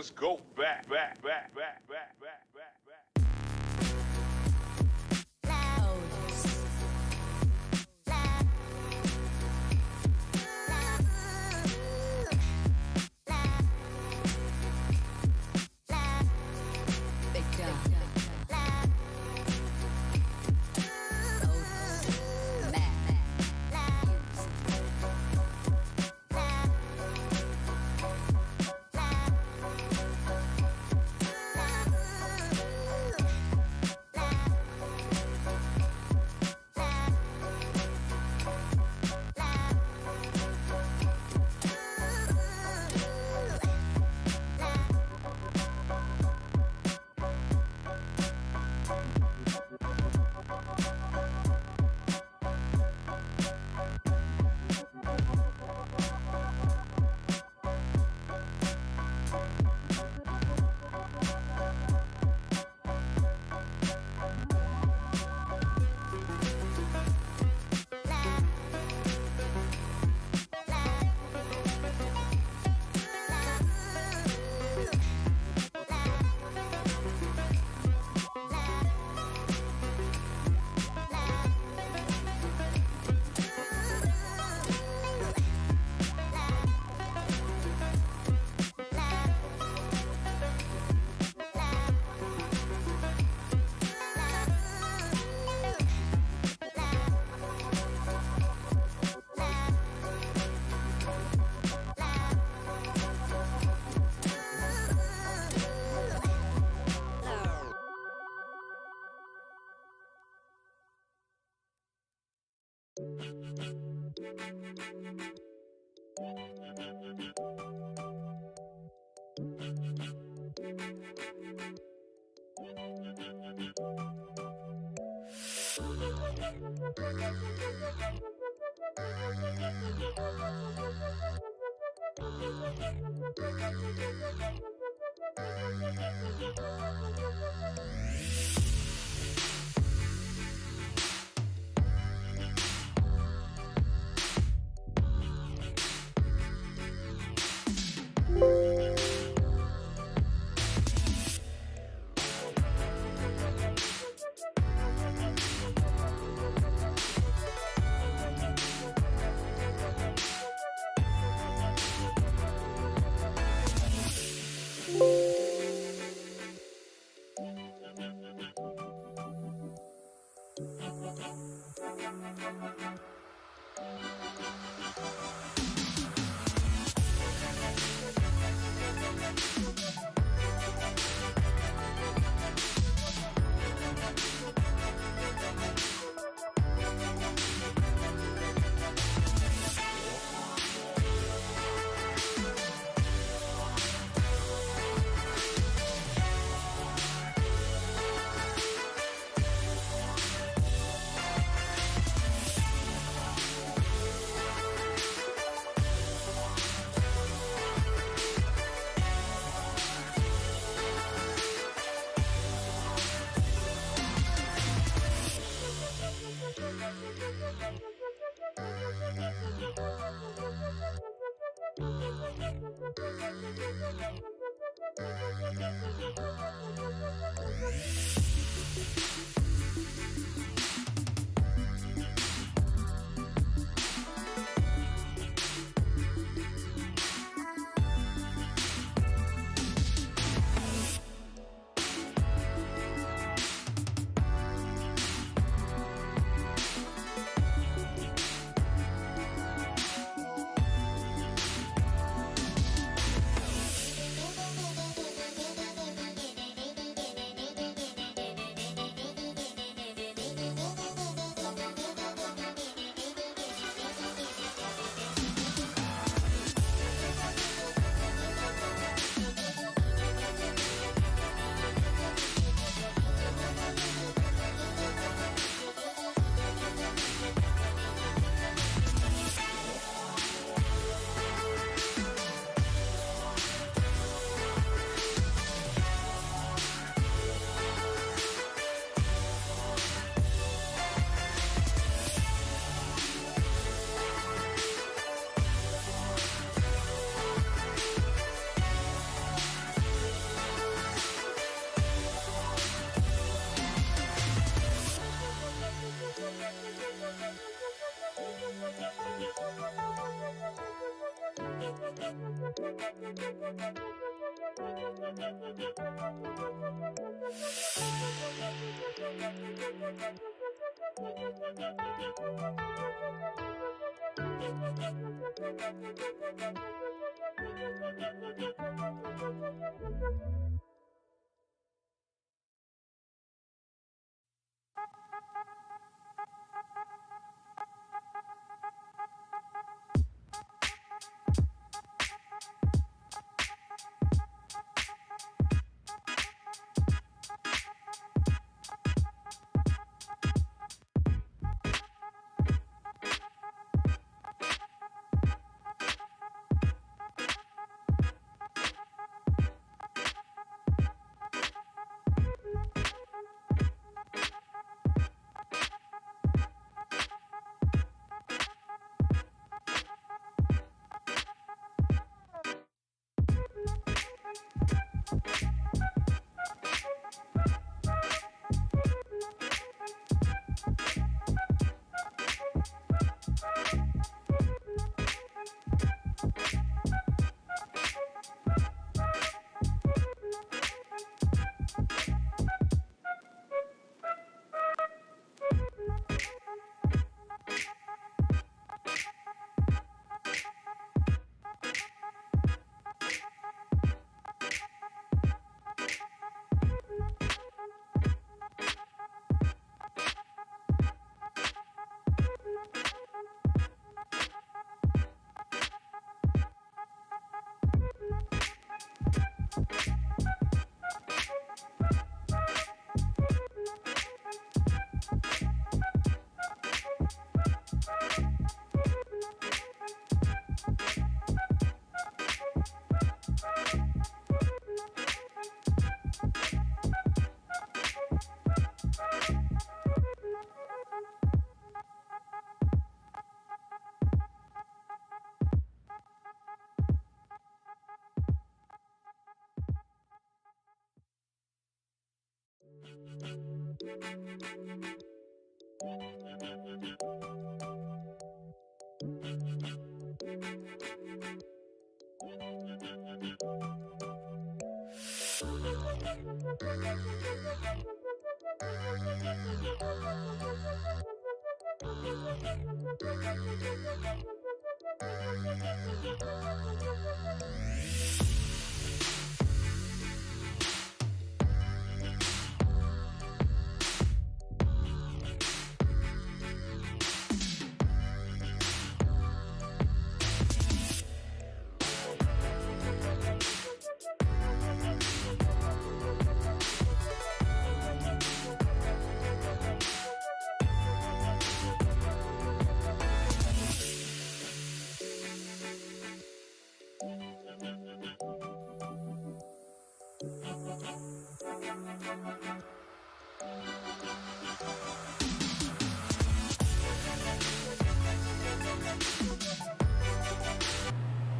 Let's go back, back, back, back, back, back, back, back.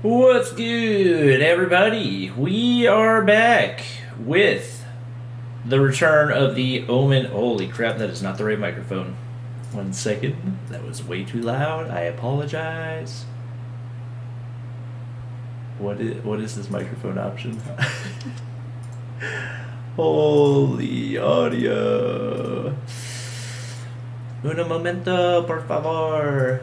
What's good, everybody? We are back with the return of the Omen. Holy crap, that is not the right microphone. 1 second. That was way too loud. I apologize. What is this microphone option? Holy audio. Un momento, por favor.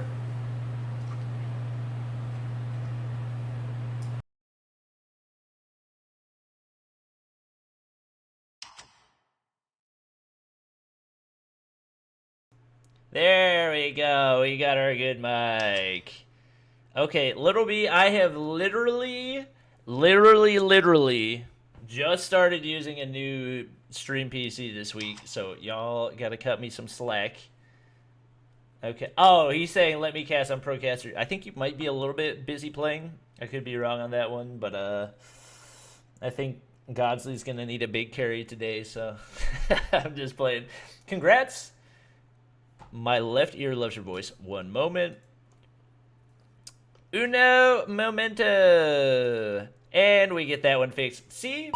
There we go. We got our good mic. Okay, Little B, I have literally just started using a new stream PC this week, so y'all gotta cut me some slack. Okay. Oh, he's saying let me cast on Procaster. I think you might be a little bit busy playing. I could be wrong on that one, but I think Godsley's gonna need a big carry today, so I'm just playing. Congrats. My left ear loves your voice. One moment. Uno momento. And we get that one fixed. See,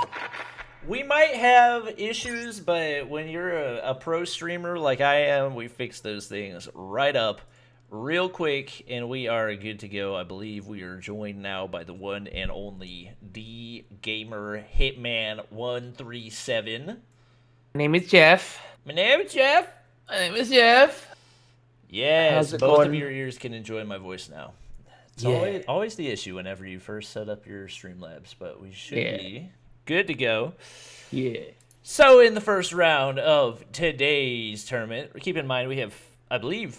we might have issues, but when you're a pro streamer like I am, we fix those things right up real quick, and we are good to go. I believe we are joined now by the one and only D Gamer Hitman 137. My name is Jeff. My name is Jeff. My name is Jeff. Yes, How's it both of going? your ears can enjoy my voice now. It's Yeah. always the issue whenever you first set up your Streamlabs, but we should Yeah. be good to go. Yeah. So in the first round of today's tournament, keep in mind we have, I believe,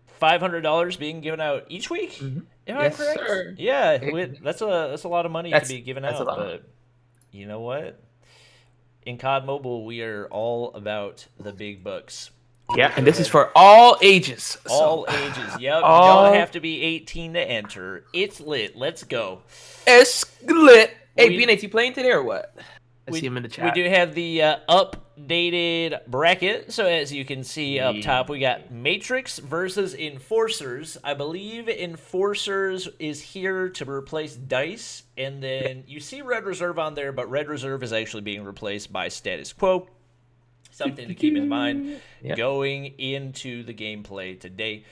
$500 being given out each week. Mhm. Am I Yes, correct? sir. Yeah, that's a lot of money to That's- be given that's out. a lot. But you know what? In COD Mobile, we are all about the big bucks. Yeah, and this is for all ages. All so, ages. Yep. all- You don't have to be 18 to enter. It's lit. Let's go. It's lit. Hey, We- B-Nate, you playing today or what? I see him in the chat. We do have the updated bracket. So as you can see up top, we got Matrix versus Enforcers. I believe Enforcers is here to replace Dice. And then you see Red Reserve on there, but Red Reserve is actually being replaced by Status Quo. Something to keep in mind Yep. going into the gameplay today.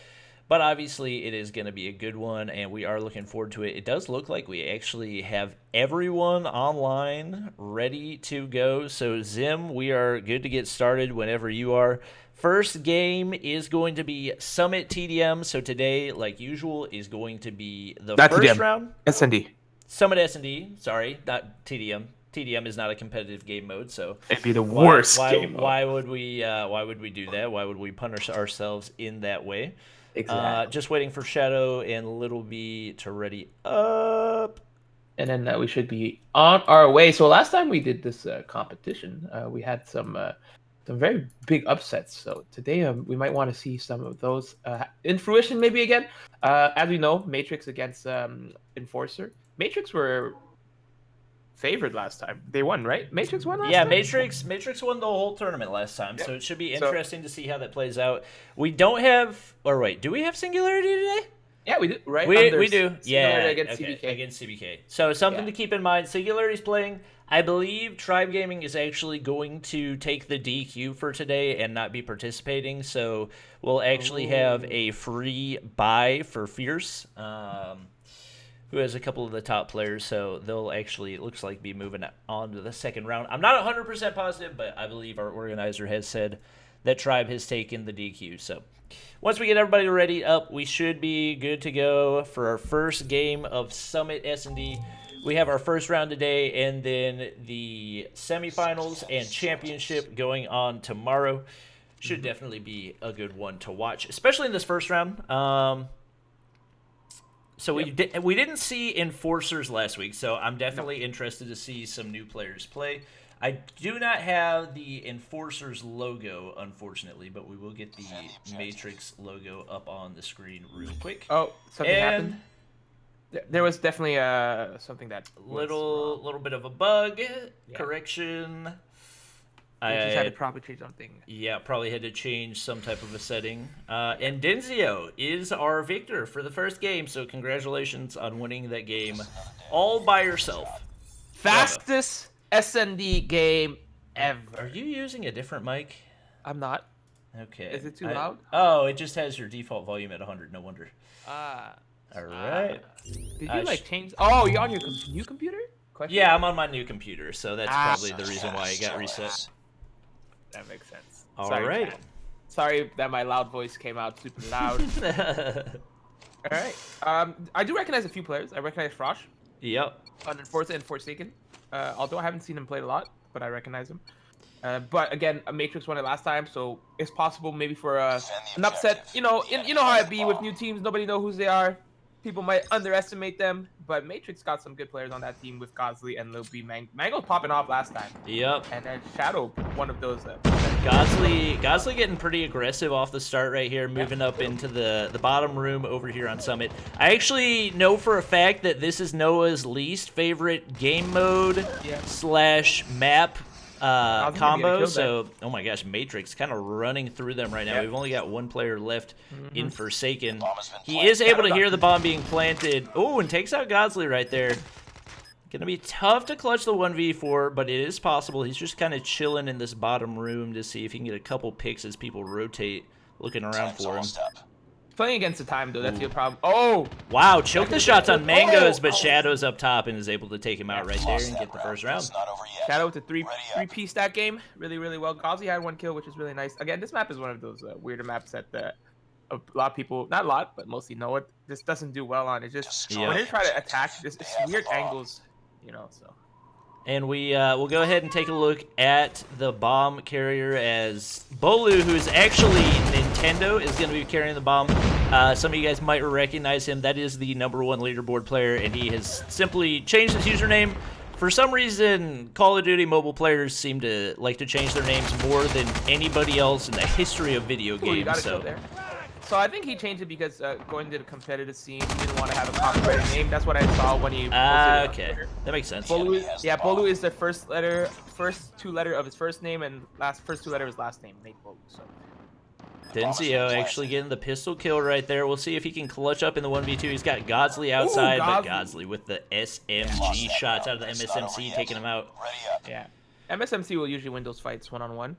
But obviously, it is going to be a good one, and we are looking forward to it. It does look like we actually have everyone online ready to go. So, Zim, we are good to get started whenever you are. First game is going to be Summit TDM. So, today, like usual, is going to be the Not first TDM. round. S&D. Summit S&D. Sorry, not TDM. TDM is not a competitive game mode, so It'd be the worst game. Why would we do that? Why would we punish ourselves in that way? Exactly. Just waiting for Shadow and Little B to ready up. And then we should be on our way. So last time we did this competition, we had some very big upsets. So today we might want to see some of those in fruition maybe again. As we know, Matrix against Enforcer. Matrix were favored last time. They won, right? Matrix won last Yeah, time? Matrix won the whole tournament last time, so Yep. it should be So- interesting to see how that plays out. We don't have, or wait, do we have Singularity today? Yeah, we do, right? We Under do. Singularity Yeah, against okay, CBK. against CBK. So something Yeah. to keep in mind. Singularity's playing. I believe Tribe Gaming is actually going to take the DQ for today and not be participating. So we'll actually have a free buy for Fierce, who has a couple of the top players. So they'll actually, it looks like, be moving on to the second round. I'm not 100% positive, but I believe our organizer has said that Tribe has taken the DQ. So once we get everybody ready up, we should be good to go for our first game of Summit S&D. We have our first round today, and then the semifinals and championship going on tomorrow. Should definitely be a good one to watch, especially in this first round. So we didn't see Enforcers last week, so I'm definitely interested to see some new players play. I do not have the Enforcers logo, unfortunately, but we will get the Matrix logo up on the screen real quick. Oh, something And happened. There was definitely something that was wrong. little bit of a bug correction. We just had to probably change something. Yeah, probably had to change some type of a setting. And Denzio is our victor for the first game, so congratulations on winning that game all by yourself. Fastest S&D game ever. Are you using a different mic? I'm not. Okay. Is it too loud? Oh, it just has your default volume at 100. No wonder. Ah. All right. Did you like change? Oh, you're on your new computer? Question? Yeah, I'm on my new computer, so that's Ah. probably the reason why it got reset. That makes sense. All Sorry, right. chat. Sorry that my loud voice came out super loud. All right. I do recognize a few players. I recognize Frosh Yep. on Forza and Forsaken. Although I haven't seen him play a lot, but I recognize him. But again, a Matrix won it last time, so it's possible maybe for an upset. You know how it be with new teams. Nobody know who they are. People might underestimate them, but Matrix got some good players on that team with Gosley and Lil B. Mango popping off last time, Yep. and then Shadow, one of those. Gosley getting pretty aggressive off the start right here, moving up into the bottom room over here on Summit. I actually know for a fact that this is Noah's least favorite game mode slash map combo. So, oh my gosh, Matrix kind of running through them right now. We've only got one player left in Forsaken. He is able to hear the bomb being planted. Oh, and takes out Godsley right there. Gonna be tough to clutch the 1v4, but it is possible. He's just kind of chilling in this bottom room to see if he can get a couple picks as people rotate, looking around for him. Playing against the time, though, that's the problem. Oh! Wow, choke the shots on Mangoes, but Oh. Shadow's up top and is able to take him out right there and get the first round. Shadow with a three-piece that game. Really, really well. Gauzy had 1 kill, which is really nice. Again, this map is one of those weirder maps that a lot of people, not a lot, but mostly know it. Just doesn't do well on. It just, when they try to attack, it's weird angles, you know, so. And we'll go ahead and take a look at the bomb carrier as Bolu, who's actually Nintendo, is going to be carrying the bomb. Some of you guys might recognize him. That is the #1 leaderboard player, and he has simply changed his username. For some reason, Call of Duty mobile players seem to like to change their names more than anybody else in the history of video games. You got it there. So I think he changed it because going to the competitive scene, he didn't want to have a copyrighted name. That's what I saw when he posted okay. That makes sense. Bolu is the first 2 letter of his first name and first 2 letter of his last name, Nate Bolu. So. Denzio actually getting the pistol kill right there. We'll see if he can clutch up in the 1v2. He's got Godsley outside, but Godsley with the SMG shots out of the MSMC taking him out. Yeah. MSMC will usually win those fights one-on-one.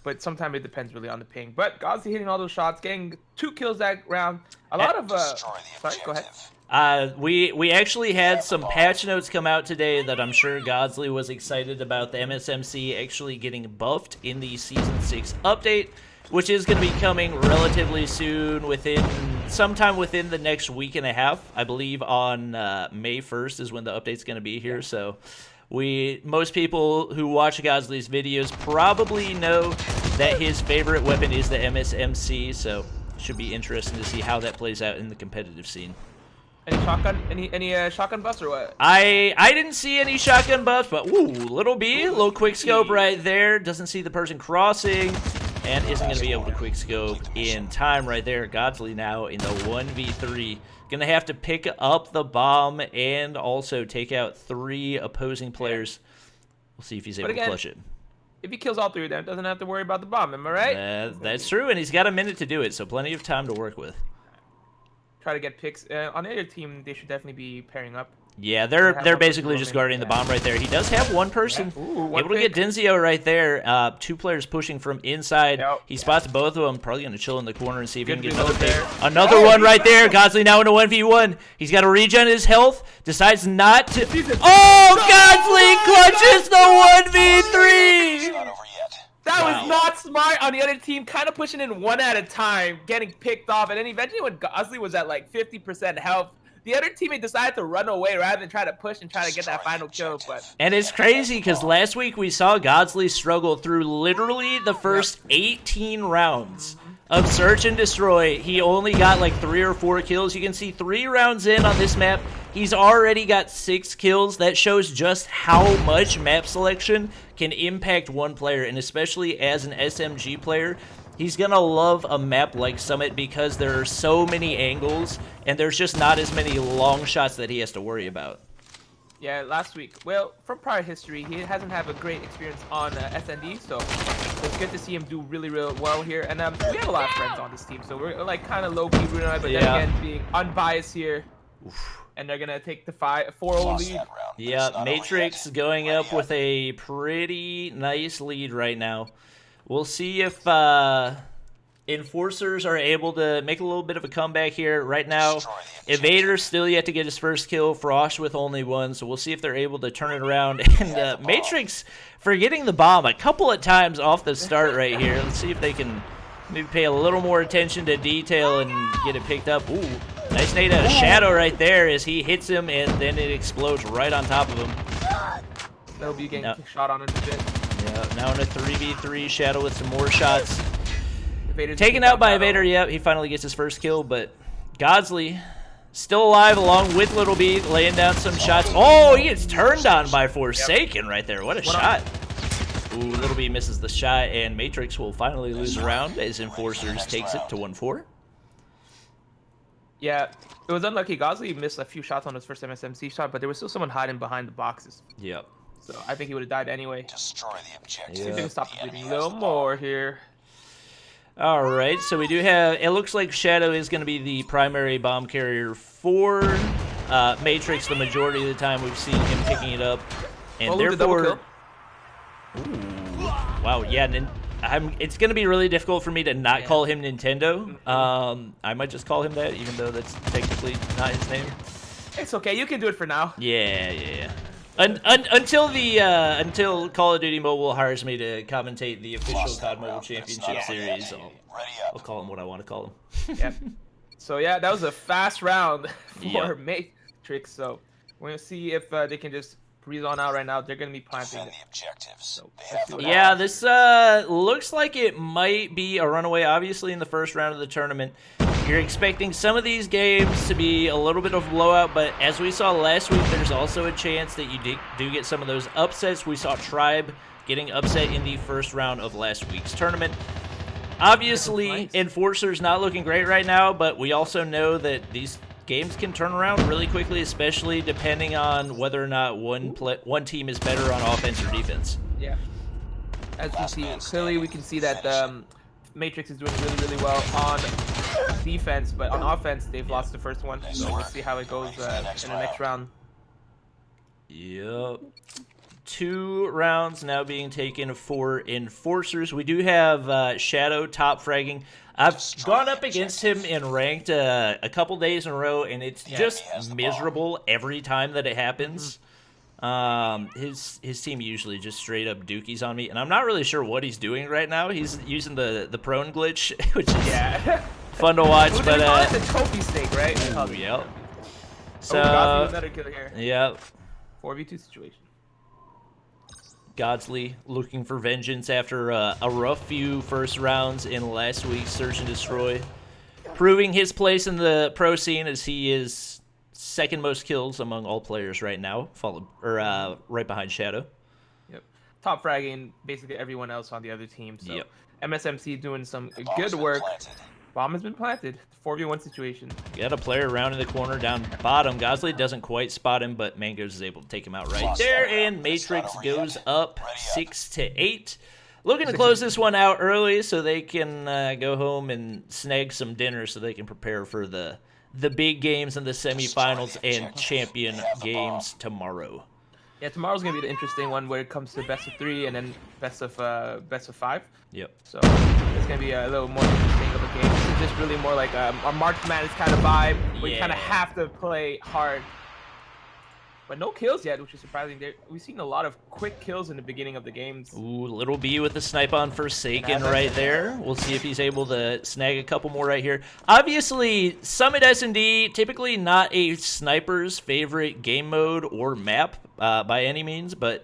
But sometimes it depends really on the ping. But Godsley hitting all those shots, getting 2 kills that round. A lot of sorry, go ahead. We actually had some patch notes come out today that I'm sure Godsley was excited about. The MSMC actually getting buffed in the Season 6 update, which is going to be coming relatively soon, sometime within the next week and a half. I believe on May 1st is when the update's going to be here. So most people who watch Godsley's videos probably know that his favorite weapon is the MSMC, so should be interesting to see how that plays out in the competitive scene. Any shotgun buffs or what? I didn't see any shotgun buffs, but ooh, little quick scope right there. Doesn't see the person crossing and isn't going to be able to quick scope in time right there. Godsley now in the 1v3. Going to have to pick up the bomb and also take out 3 opposing players. We'll see if he's able to clutch it. If he kills all 3 of them, doesn't have to worry about the bomb. Am I right? That's true, and he's got a minute to do it, so plenty of time to work with. Try to get picks. On the other team, they should definitely be pairing up. Yeah, they're basically just guarding the bomb right there. He does have one person able to get Denzio right there. 2 players pushing from inside. He spots both of them. Probably going to chill in the corner and see if he can get another pick. Another one right there. Godsley now in a 1v1. He's got to regen his health. Decides not to. Oh, Godsley clutches the 1v3. That was not smart on the other team, kind of pushing in 1 at a time, getting picked off, and then eventually when Godsley was at like 50% health, the other teammate decided to run away rather than try to push and try to get that final kill. And it's crazy because last week we saw Godsley struggle through literally the first 18 rounds of Search and Destroy. He only got like 3 or 4 kills. You can see 3 rounds in on this map. He's already got 6 kills. That shows just how much map selection can impact one player, and especially as an SMG player. He's going to love a map like Summit because there are so many angles, and there's just not as many long shots that he has to worry about. Yeah, last week. Well, from prior history, he hasn't had a great experience on SND, so it's good to see him do really, really well here. And we have a lot of friends on this team, so we're like kind of low-key rooting on it, but then again, being unbiased here. And they're going to take the 4-0 lead. Yeah, Matrix going up with a pretty nice lead right now. We'll see if Enforcers are able to make a little bit of a comeback here. Right now, Evader's still yet to get his first kill. Frost with only 1, so we'll see if they're able to turn it around. And Matrix forgetting the bomb a couple of times off the start right here. Let's see if they can maybe pay a little more attention to detail and get it picked up. Ooh, nice nade out of Shadow right there as he hits him, and then it explodes right on top of him. That'll be getting shot on in a bit. Yeah, now in a 3v3, Shadow with some more shots. Taken out by Evader, yep, he finally gets his first kill, but Godsley still alive along with Little B, laying down some shots. Oh, he gets turned on by Forsaken right there. What a shot. Ooh, Little B misses the shot, and Matrix will finally lose a round as Enforcers takes it to 1-4. Yeah, it was unlucky. Godsley missed a few shots on his first MSMC shot, but there was still someone hiding behind the boxes. Yep. So I think he would have died anyway. Destroy the objective. See if they can stop the bleeding a little more here. All right, so we do have, it looks like Shadow is going to be the primary bomb carrier for Matrix the majority of the time. We've seen him picking it up, and therefore, ooh, wow, yeah, It's going to be really difficult for me to not Yeah. call him Nintendo. I might just call him that, even though that's technically not his name. It's okay. You can do it for now. Yeah. Until Call of Duty Mobile hires me to commentate the official COD Mobile Championship Series, I'll call him what I want to call him. Yep. So yeah, that was a fast round for Yep. Matrix. So we're gonna see if they can just breathe on out right now. They're gonna be planting. Defend the objectives. So They let's have see the what Yeah, happens. this looks like it might be a runaway, obviously, in the first round of the tournament. You're expecting some of these games to be a little bit of a blowout, but as we saw last week, there's also a chance that you do get some of those upsets. We saw Tribe getting upset in the first round of last week's tournament. Obviously, Nice. Enforcer's not looking great right now, but we also know that these games can turn around really quickly, especially depending on whether or not one team is better on offense or defense. Yeah. As you see, clearly we can see that Matrix is doing really, really well on defense, but on offense, they've lost the first one. So let's see how it goes in the next round. Yep. 2 rounds now being taken for Enforcers. We do have Shadow top fragging. I've gone up against him in ranked a couple days in a row, and it's just miserable every time that it happens. His team usually just straight up dookies on me, and I'm not really sure what he's doing right now. He's using the prone glitch, which is fun to watch. But it's a trophy snake, right? Yep. So So another kill here. yep. 4v2 situation. Godsley looking for vengeance after a rough few first rounds in last week's Search and Destroy, proving his place in the pro scene as he is second most kills among all players right now, right behind Shadow. Yep. Top fragging basically everyone else on the other team. So Yep. MSMC doing some bomb's good been work. planted. Bomb has been planted. 4v1 situation. Got a player around in the corner down bottom. Godsley doesn't quite spot him, but Mangos is able to take him out right there, and Matrix goes up 6-8. Looking to close this one out early so they can go home and snag some dinner so they can prepare for the big games in the semifinals and champion games tomorrow. Yeah, tomorrow's gonna be the interesting one where it comes to best of 3 and then best of 5. Yep. So it's gonna be a little more interesting of a game. This is just really more like a March Madness kind of vibe where you kind of Yeah. have to play hard. But no kills yet, which is surprising. We've seen a lot of quick kills in the beginning of the games. Ooh, Little B with the snipe on Forsaken right there. We'll see if he's able to snag a couple more right here. Obviously, Summit S&D, typically not a sniper's favorite game mode or map by any means, but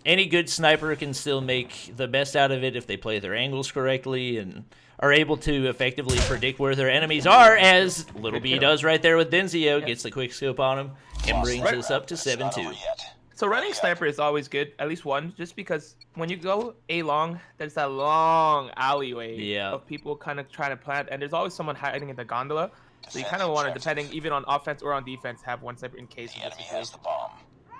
any good sniper can still make the best out of it if they play their angles correctly and are able to effectively predict where their enemies are, as Little B does right there with Denzio. Gets the quick scope on him and brings us up to 7-2. So running sniper is always good, at least one, just because when you go A long, there's that long alleyway of people kind of trying to plant, and there's always someone hiding in the gondola. So you kind of want to, depending even on offense or on defense, have one sniper in case of this situation.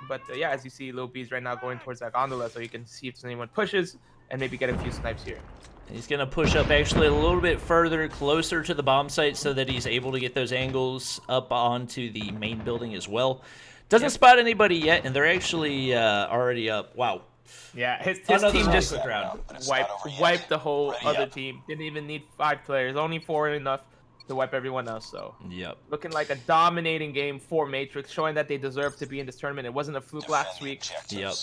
But yeah, as you see, Lil B's right now going towards that gondola, so you can see if anyone pushes and maybe get a few snipes here. He's going to push up actually a little bit further, closer to the bomb site so that he's able to get those angles up onto the main building as well. Doesn't spot anybody yet, and they're actually already up. Wow. Yeah, his Another team just round. wiped the whole other team. Didn't even need 5 players, only 4 enough to wipe everyone else. So Yep. looking like a dominating game for Matrix, showing that they deserve to be in this tournament. It wasn't a fluke last week. Yep.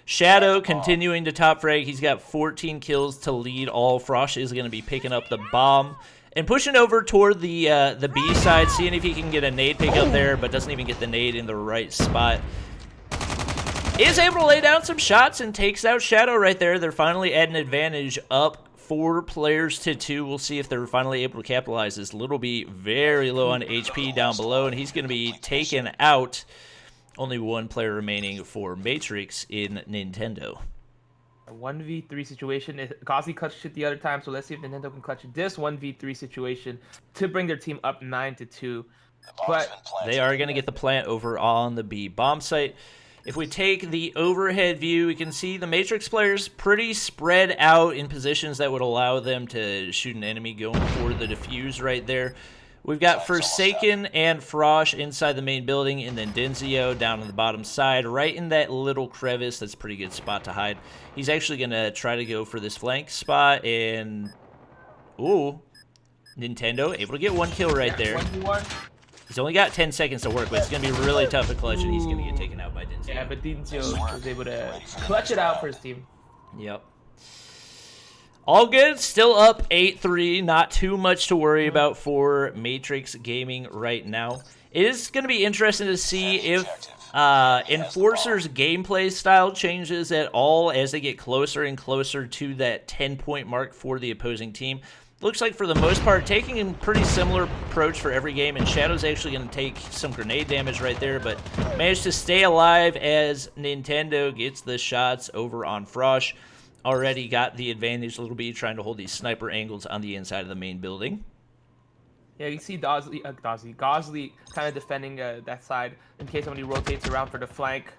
Shadow continuing to top frag. He's got 14 kills to lead all. Frosh is going to be picking up the bomb and pushing over toward the B side, seeing if he can get a nade pick up there, but doesn't even get the nade in the right spot. Is able to lay down some shots and takes out Shadow right there. They're finally at an advantage, up 4 players to 2. We'll see if they're finally able to capitalize this. Little B very low on HP down below, and he's going to be taken out. Only 1 player remaining for Matrix in Nintendo. A 1v3 situation. Gauzy clutched it the other time, so let's see if Nintendo can clutch this 1v3 situation to bring their team up 9-2. But they are going to get the plant over on the B bomb site. If we take the overhead view, we can see the Matrix players pretty spread out in positions that would allow them to shoot an enemy going for the defuse right there. We've got Forsaken and Frosh inside the main building, and then Denzio down on the bottom side, right in that little crevice. That's a pretty good spot to hide. He's actually going to try to go for this flank spot, and... Ooh. Nintendo able to get one kill right there. 1v1. He's only got 10 seconds to work, but it's going to be really tough to clutch, and he's going to get taken out by Denzio. Yeah, but Denzio was able to clutch it out for his team. Yep. All good. Still up 8-3. Not too much to worry about for Matrix Gaming right now. It is going to be interesting to see if Enforcer's gameplay style changes at all as they get closer and closer to that 10-point mark for the opposing team. Looks like for the most part, taking a pretty similar approach for every game, and Shadow's actually going to take some grenade damage right there, but managed to stay alive as Nintendo gets the shots over on Frosh. Already got the advantage a little bit, trying to hold these sniper angles on the inside of the main building. Yeah, you see Gosley kind of defending that side in case somebody rotates around for the flank.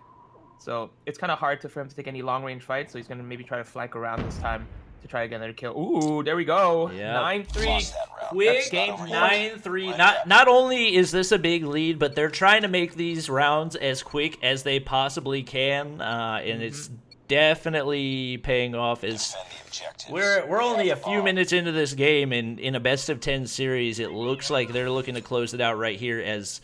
So it's kind of hard for him to take any long-range fights, so he's going to maybe try to flank around this time to try to get another kill. Ooh, there we go. Yep. 9-3. Quick game 9-3. Not only is this a big lead, but they're trying to make these rounds as quick as they possibly can, and it's definitely paying off. As we're only a few minutes into this game, and in a best of 10 series, it looks like they're looking to close it out right here, as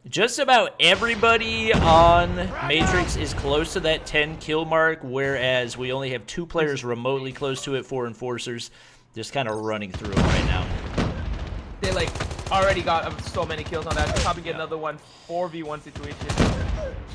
just about everybody on Matrix is close to that 10 kill mark, whereas we only have 2 players remotely close to it for Enforcers, just kind of running through it right now. They already got so many kills on that. They'll probably get another 4v1 situation.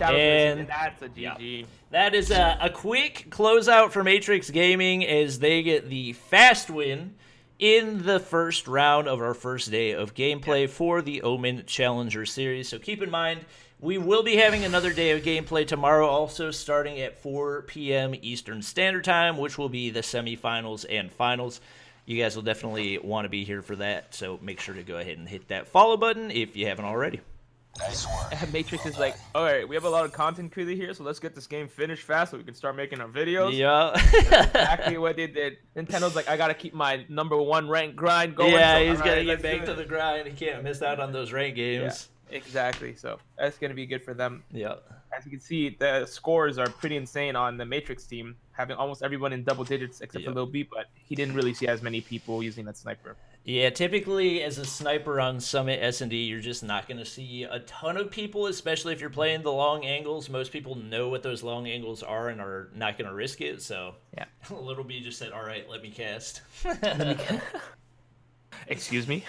And that's a GG. Yeah. That is a quick closeout for Matrix Gaming as they get the fast win in the first round of our first day of gameplay for the Omen Challenger Series. So keep in mind, we will be having another day of gameplay tomorrow, also starting at 4 p.m. Eastern Standard Time, which will be the semifinals and finals. You guys will definitely want to be here for that, so make sure to go ahead and hit that follow button if you haven't already. Nice work. Matrix is like, all right, we have a lot of content created here, so let's get this game finished fast so we can start making our videos. Yeah. That's exactly what they did. Nintendo's like, I gotta keep my #1 rank grind going. Yeah, so, he's right, gotta get back to the grind. He can't miss out on those rank games. Yeah, exactly. So that's gonna be good for them. Yeah. As you can see, the scores are pretty insane on the Matrix team, having almost everyone in double digits except for Lil B, but he didn't really see as many people using that sniper. Yeah, typically as a sniper on Summit S&D, you're just not going to see a ton of people, especially if you're playing the long angles. Most people know what those long angles are and are not going to risk it, so yeah. Little B just said, all right, let me cast. Excuse me?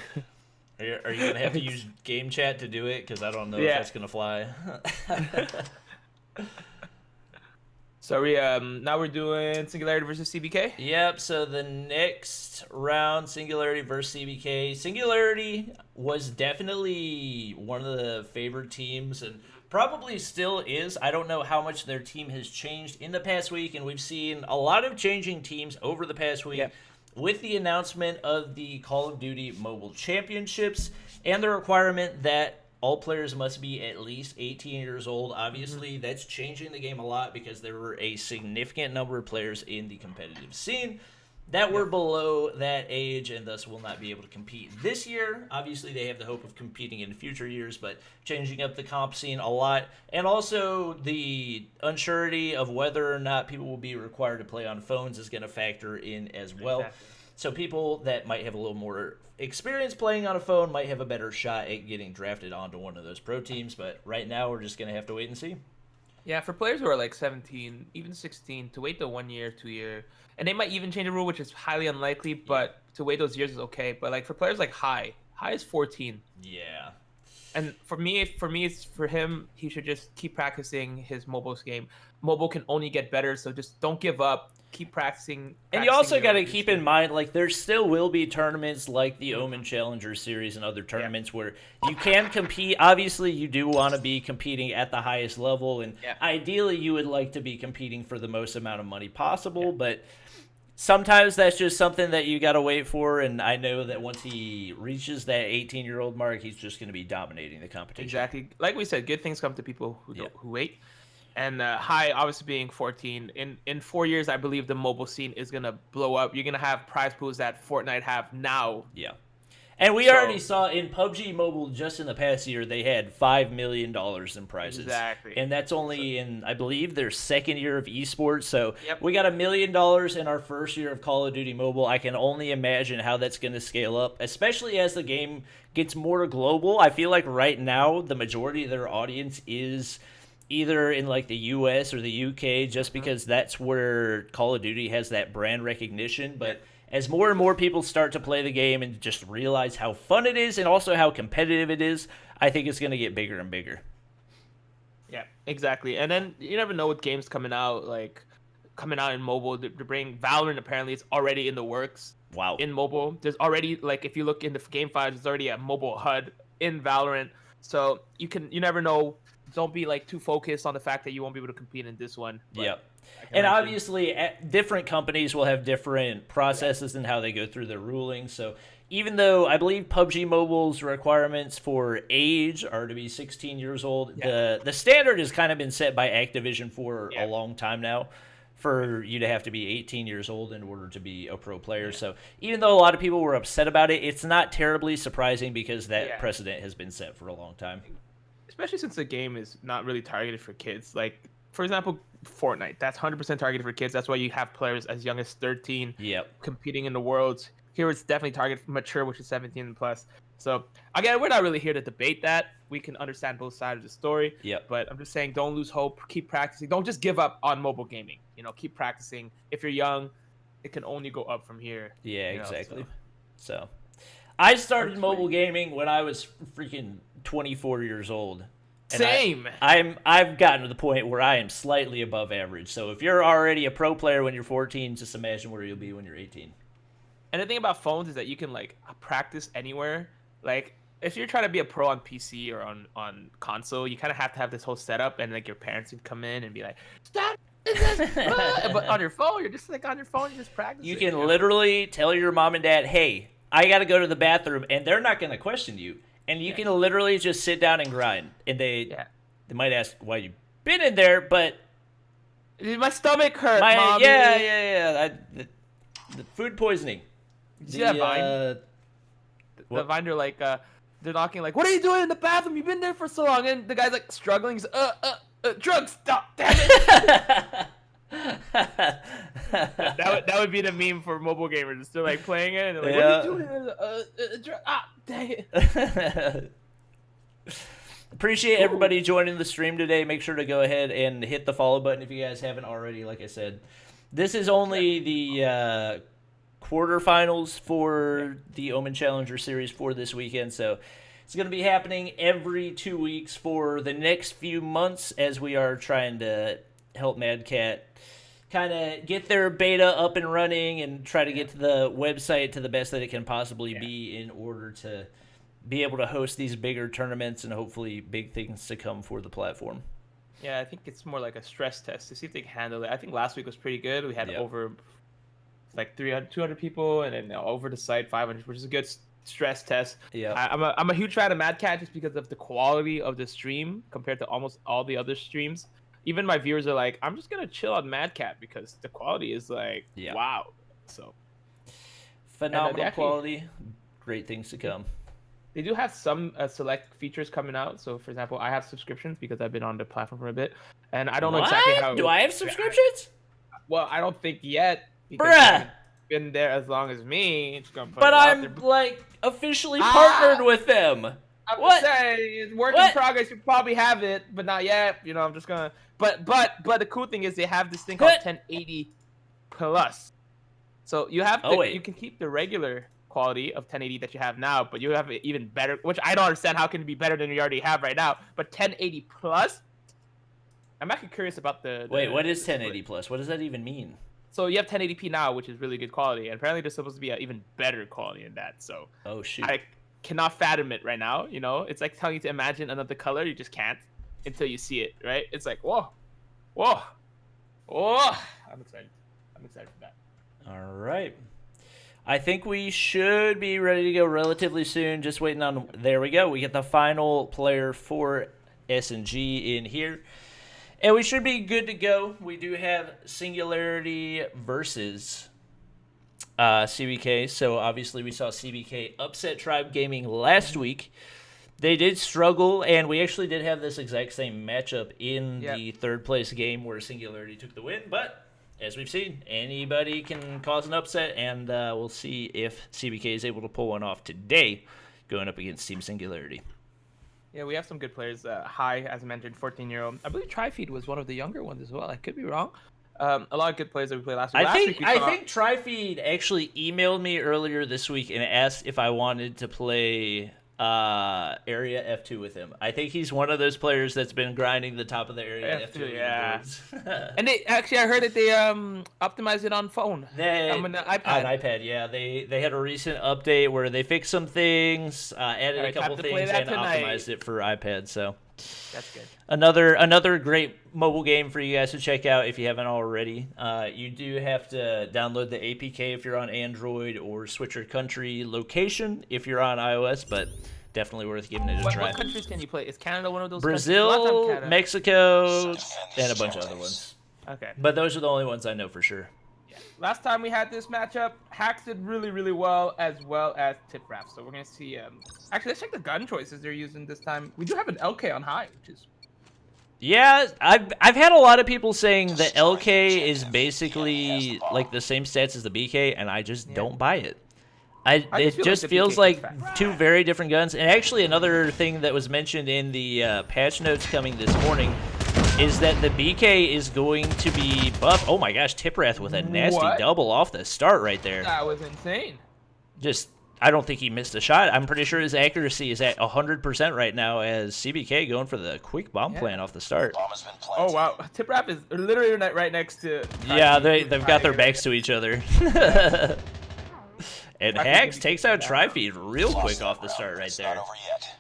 Are you going to have to use game chat to do it? Because I don't know if that's going to fly. So now we're doing Singularity versus CBK? Yep, so the next round, Singularity versus CBK. Singularity was definitely one of the favored teams and probably still is. I don't know how much their team has changed in the past week, and we've seen a lot of changing teams over the past week with the announcement of the Call of Duty Mobile Championships and the requirement that all players must be at least 18 years old. Obviously, that's changing the game a lot because there were a significant number of players in the competitive scene that were below that age and thus will not be able to compete this year. Obviously, they have the hope of competing in future years, but changing up the comp scene a lot. And also, the unsurety of whether or not people will be required to play on phones is going to factor in as well. Exactly. So people that might have a little more experience playing on a phone might have a better shot at getting drafted onto one of those pro teams. But right now, we're just going to have to wait and see. Yeah, for players who are like 17, even 16, to wait the 1 year, 2 year, and they might even change the rule, which is highly unlikely, but to wait those years is okay. But like for players like High is 14. Yeah. And for him, he should just keep practicing his mobile game. Mobile can only get better, so just don't give up. Keep practicing. And you also got to keep in mind, like, there still will be tournaments like the Omen Challenger Series and other tournaments where you can compete. Obviously, you do want to be competing at the highest level, and ideally, you would like to be competing for the most amount of money possible, but sometimes that's just something that you got to wait for, and I know that once he reaches that 18-year-old mark, he's just going to be dominating the competition. Exactly. Like we said, good things come to people who wait. And High, obviously being 14, in 4 years, I believe the mobile scene is going to blow up. You're going to have prize pools that Fortnite have now. Yeah. And we So- already saw in PUBG Mobile just in the past year they had $5 million in prizes. Exactly. And that's only in, I believe, their second year of esports. So Yep. we got $1 million in our first year of Call of Duty Mobile. I can only imagine how that's going to scale up, especially as the game gets more global. I feel like right now the majority of their audience is either in like the US or the UK, just because that's where Call of Duty has that brand recognition. But as more and more people start to play the game and just realize how fun it is and also how competitive it is, I think it's going to get bigger and bigger. Yeah, exactly. And then you never know with games coming out in mobile. To bring Valorant, apparently it's already in the works. Wow. In mobile, there's already, like, if you look in the game files, there's already a mobile HUD in Valorant. So you never know. Don't be like too focused on the fact that you won't be able to compete in this one. But Yep. I can And mention- obviously, different companies will have different processes and how they go through their rulings. So even though I believe PUBG Mobile's requirements for age are to be 16 years old, the standard has kind of been set by Activision for a long time now, for you to have to be 18 years old in order to be a pro player. So even though a lot of people were upset about it, it's not terribly surprising because that precedent has been set for a long time. especially since the game is not really targeted for kids. Like, for example, Fortnite, that's 100% targeted for kids. That's why you have players as young as 13 competing in the Worlds. Here it's definitely targeted for mature, which is 17 and plus. So again, we're not really here to debate that. We can understand both sides of the story. But I'm just saying, don't lose hope. Keep practicing. Don't just give up on mobile gaming. Keep practicing. If you're young, it can only go up from here. Yeah, exactly. So I started mobile gaming when I was freaking 24 years old. And Same. I've gotten to the point where I am slightly above average. So if you're already a pro player when you're 14, just imagine where you'll be when you're 18. And the thing about phones is that you can like practice anywhere. Like, if you're trying to be a pro on PC or on console, you kind of have to have this whole setup, and like your parents would come in and be like, "Stop this!" But on your phone, you're just like on your phone, you just practice. You can literally tell your mom and dad, "Hey, I got to go to the bathroom," and they're not going to question you. And you can literally just sit down and grind. And they might ask why you've been in there, but my stomach hurt, Mommy. The food poisoning. The Vine, they're like, they're knocking like, "What are you doing in the bathroom? You've been there for so long." And the guy's like struggling. He's, drugs, stop, damn it. that would be the meme for mobile gamers. It's still like playing it and they're like, "What are you doing? Dang it." Appreciate everybody joining the stream today. Make sure to go ahead and hit the follow button if you guys haven't already. Like I said, this is only the quarterfinals for the Omen Challenger Series for this weekend, so it's going to be happening every 2 weeks for the next few months as we are trying to help Mad Cat kind of get their beta up and running and try to get to the website to the best that it can possibly be in order to be able to host these bigger tournaments and hopefully big things to come for the platform. Yeah, I think it's more like a stress test to see if they can handle it. I think last week was pretty good. We had over like 200 people, and then over the site 500, which is a good stress test. I'm a huge fan of Mad Cat just because of the quality of the stream compared to almost all the other streams. Even my viewers are like, I'm just gonna chill on Mad Cat because the quality is like wow. So phenomenal quality, great things to come. They do have some select features coming out. So, for example, I have subscriptions because I've been on the platform for a bit, and I don't know exactly how. Do I have subscriptions? Well, I don't think yet. Bruh. Been there as long as me. But I'm like officially partnered with them. I'm just saying, it's work in progress. You probably have it, but not yet. I'm just gonna. But the cool thing is they have this thing called 1080 plus. So you have you can keep the regular quality of 1080 that you have now, but you have it even better, which I don't understand how can it be better than you already have right now. But 1080 plus, I'm actually curious about the wait. What is 1080 plus? What does that even mean? So you have 1080p now, which is really good quality, and apparently there's supposed to be an even better quality in that. So I cannot fathom it right now. It's like telling you to imagine another color. You just can't until you see it, right? It's like whoa. I'm excited for that. All right. I think we should be ready to go relatively soon. Just waiting on. There we go. We get the final player for S&G in here. And we should be good to go. We do have Singularity versus CBK. So obviously we saw CBK upset Tribe Gaming last week. They did struggle, and we actually did have this exact same matchup in the third place game where Singularity took the win. But as we've seen, anybody can cause an upset, and we'll see if CBK is able to pull one off today going up against Team Singularity. Yeah, we have some good players. High, as I mentioned, 14-year-old. I believe Trifeed was one of the younger ones as well. I could be wrong. A lot of good players that we played last week. I think Trifeed actually emailed me earlier this week and asked if I wanted to play Area F2 with him. I think he's one of those players that's been grinding the top of the Area F2. Yeah. And they actually, I heard that they optimized it on phone. On iPad, yeah. They had a recent update where they fixed some things, added a couple things, and optimized it for iPad. So that's good. Another great mobile game for you guys to check out if you haven't already. You do have to download the APK if you're on Android, or switch your country location if you're on iOS, but definitely worth giving it a try. What countries can you play? Is Canada one of those Brazil, countries? Mexico, and a bunch of other ones. Okay. But those are the only ones I know for sure. Yeah. Last time we had this matchup, Hacks did really, really well as Tipraf. So we're going to see... Actually, let's check the gun choices they're using this time. We do have an LK on high, which is... Yeah, I've had a lot of people saying the LK is basically like the same stats as the BK, and I just don't buy it. It just feels like two very different guns. And actually, another thing that was mentioned in the patch notes coming this morning is that the BK is going to be buffed. Oh my gosh, Tiprath with a nasty double off the start right there. That was insane. I don't think he missed a shot. I'm pretty sure his accuracy is at 100% right now as CBK going for the quick bomb plant off the start. Oh, wow. Tipraf is literally right next to... Yeah, they've got their backs to each other. And Hacks takes out Trifeed real quick off the start right there.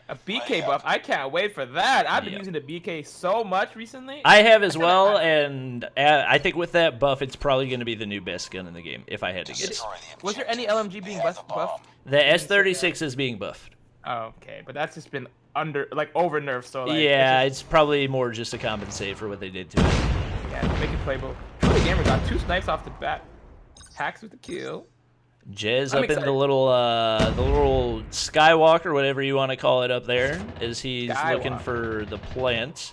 A BK buff. I can't wait for that. I've been using the BK so much recently. I have as well, and I think with that buff, it's probably going to be the new best gun in the game, if I had to guess. Was there any LMG being buffed? The S36 is being buffed. Oh, okay, but that's just been over nerfed, so like... Yeah, it's probably more just to compensate for what they did to it. Yeah, make it playable. The gamer got 2 snipes off the bat. Hacks with the kill. Jez up in the little skywalker, whatever you want to call it up there, as he's looking for the plant.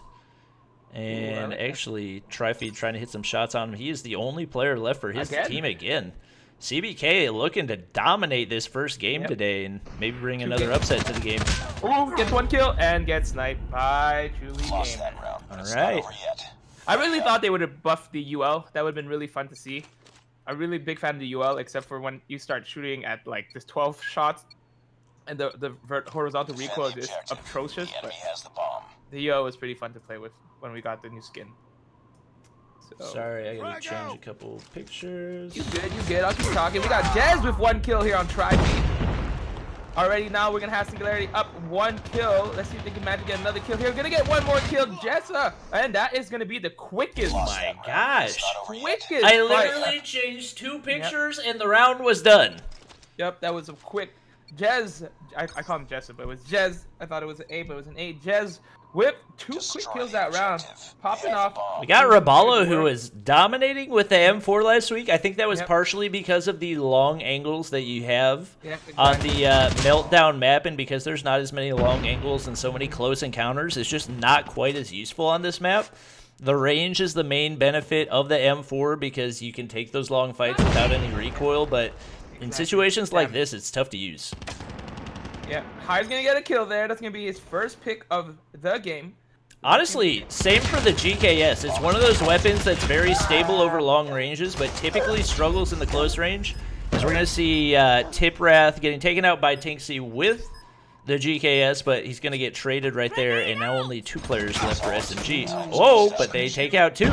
And actually, Trifeed trying to hit some shots on him. He is the only player left for his team again. CBK looking to dominate this first game today and maybe bring another upset to the game. Ooh, gets 1 kill and gets sniped by Julie Gamer. All right. I really thought they would have buffed the UL. That would have been really fun to see. I'm really big fan of the UL, except for when you start shooting at like this 12 shots, and the horizontal recoil is just atrocious. But the UL was pretty fun to play with when we got the new skin. So. Sorry, I gotta change a couple pictures. You good? I'll keep talking. We got Jez with 1 kill here on Tri-Beat. Already now we're gonna have Singularity up 1 kill. Let's see if they can manage to get another kill here. We're gonna get 1 more kill, Jessa, and that is gonna be the quickest. Oh my gosh! Quickest. I literally changed 2 pictures and the round was done. Yep, that was a quick. Jez, I call him Jessa, but it was Jez. I thought it was an A, but it was an A. Jez whip 2 quick kills that round, popping off. We got Rabalo, who was dominating with the M4 last week. I think that was partially because of the long angles that you have on the Meltdown map, and because there's not as many long angles and so many close encounters, it's just not quite as useful on this map. The range is the main benefit of the M4 because you can take those long fights without any recoil, but in situations like this, it's tough to use. Yeah, High's gonna get a kill there. That's gonna be his first pick of the game. Honestly, same for the GKS. It's one of those weapons that's very stable over long ranges, but typically struggles in the close range. As we're gonna see Tiprath getting taken out by Tinksy with the GKS, but he's gonna get traded right there, and now only 2 players left for SMG. Oh, but they take out 2.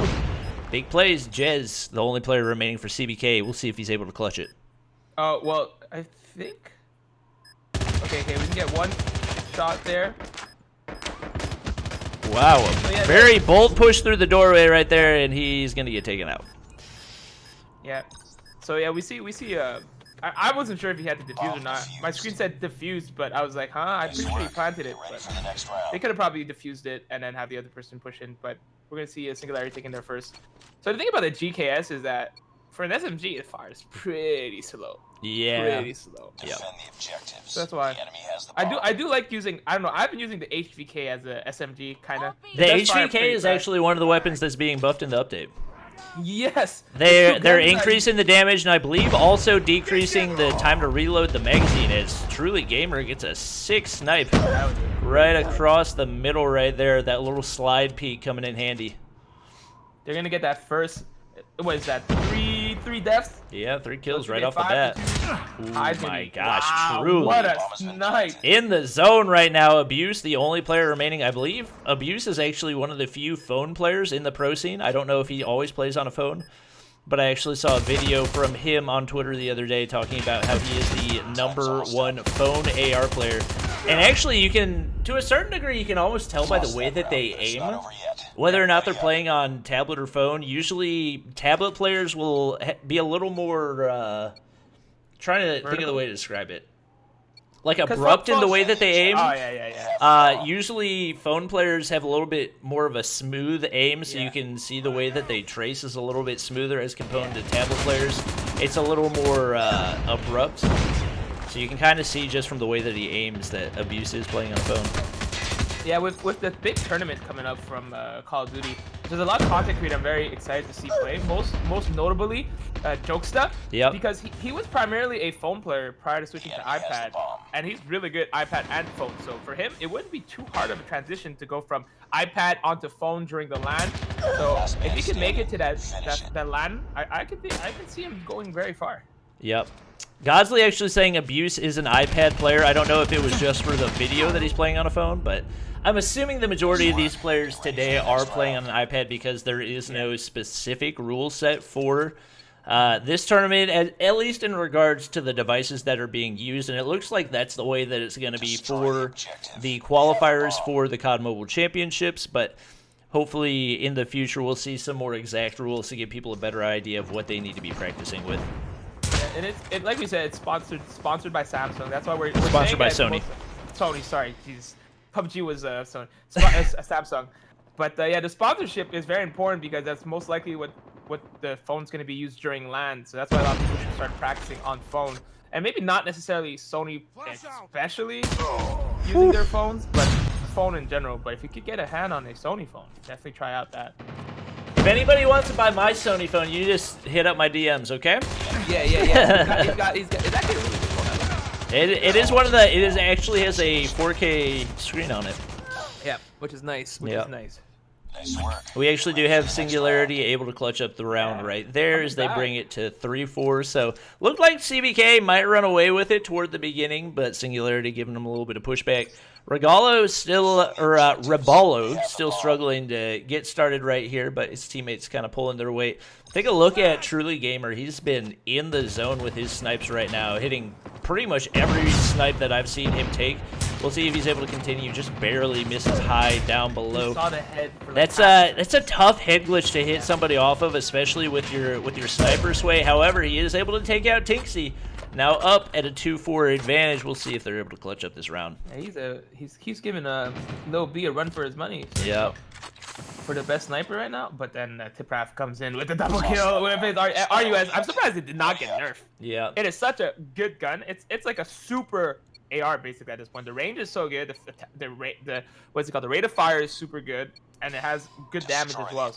Big plays. Jez, the only player remaining for CBK. We'll see if he's able to clutch it. Oh, well, I think... Okay, we can get 1 shot there. Wow, a very bold push through the doorway right there, and he's gonna get taken out. Yeah. So yeah, we see. I wasn't sure if he had to defuse or not. My screen said defused, but I was like, huh? I'm pretty sure he planted it. But they could have probably defused it and then have the other person push in. But we're gonna see a Singularity taking there first. So the thing about the GKS is that for an SMG, it fires pretty slow. Yeah. Pretty slow. Yep. So that's why I do like using. I don't know. I've been using the HVK as a SMG kind of. The HVK is actually one of the weapons that's being buffed in the update. Yes. They're increasing the damage, and I believe also decreasing the time to reload the magazine. As Truly Gamer gets a sick snipe right across the middle right there. That little slide peek coming in handy. They're gonna get that first. What is that? Three deaths? Yeah, 3 kills right off the bat. Oh my gosh, wow, Truly. what a snipe. In the zone right now, Abuse, the only player remaining. I believe Abuse is actually one of the few phone players in the pro scene. I don't know if he always plays on a phone, but I actually saw a video from him on Twitter the other day talking about how he is the #1 phone AR player. And actually, you can, to a certain degree, you can almost tell by the way that they aim, whether or not they're playing on tablet or phone. Usually, tablet players will be a little more, trying to think of the way to describe it. Like abrupt in the way that they aim. Oh, yeah. Usually, phone players have a little bit more of a smooth aim, so you can see the way that they trace is a little bit smoother as compared to tablet players. It's a little more abrupt. So you can kind of see just from the way that he aims that Abuse is playing on phone. Yeah, with the big tournament coming up from Call of Duty, there's a lot of content creators I'm very excited to see play. Most notably, Jokesta. Yep. Because he was primarily a phone player prior to switching to iPad, and he's really good iPad and phone. So for him, it wouldn't be too hard of a transition to go from iPad onto phone during the LAN. So if he can make it to that LAN, I can see him going very far. Yep. Godsley actually saying Abuse is an iPad player. I don't know if it was just for the video that he's playing on a phone, but I'm assuming the majority of these players today are playing on an iPad because there is no specific rule set for this tournament, at least in regards to the devices that are being used, and it looks like that's the way that it's going to be for the qualifiers for the COD Mobile Championships, but hopefully in the future we'll see some more exact rules to give people a better idea of what they need to be practicing with. And it like we said, it's sponsored by Samsung. That's why we're sponsored by Sony. Sony, sorry, jeez. PUBG was Sony, Samsung. But yeah, the sponsorship is very important because that's most likely what the phone's going to be used during LAN. So that's why a lot of people should start practicing on phone, and maybe not necessarily Sony especially using their phones, but phone in general. But if you could get a hand on a Sony phone, definitely try out that. If anybody wants to buy my Sony phone, you just hit up my DMs, okay? Yeah. He's got, it's actually a really good phone. It is one of the. It is actually has a 4K screen on it. Yeah, which is nice. Which is nice. Nice work. We actually do have Singularity able to clutch up the round right there as they bring it to 3-4. So looked like CBK might run away with it toward the beginning, but Singularity giving them a little bit of pushback. Reballo still struggling to get started right here, but his teammates kind of pulling their weight. Take a look at Truly Gamer. He's been in the zone with his snipes right now, hitting pretty much every snipe that I've seen him take. We'll see if he's able to continue. Just barely misses high down below. Saw the head for that's a tough head glitch to hit somebody off of, especially with your sniper sway. However, he is able to take out Tinksy. Now up at a 2-4 advantage. We'll see if they're able to clutch up this round. Yeah, he's giving Lil B a run for his money. Yeah. For the best sniper right now, but then Tipraf comes in with a double kill with his RUS. I'm surprised it did not get nerfed. Yeah. It is such a good gun. It's like a super AR basically at this point. The range is so good. The what's it called? The rate of fire is super good, and it has good damage as well.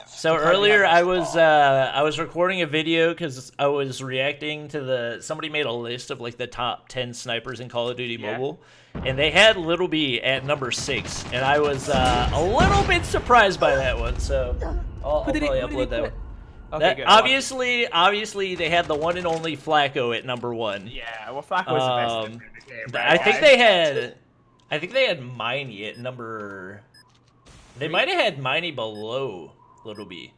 So earlier I was recording a video because I was reacting to somebody made a list of like the top 10 snipers in Call of Duty Mobile, and they had Little B at number 6, and I was a little bit surprised by that one. So I'll probably upload that one. Okay, good. Obviously, they had the one and only Flacco at number 1. Yeah, well, Flacco was the best sniper in the game. Right? I think they had Miney at number. They might have had Miney below Little B.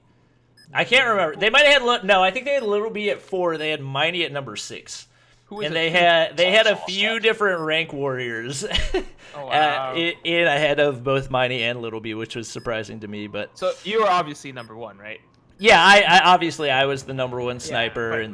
I can't remember. They might have had I think they had Little B at 4. They had Miney at number 6. And they had a few different rank warriors in ahead of both Miney and Little B, which was surprising to me. But so you were obviously number 1, right? Yeah, I obviously I was the number 1 sniper,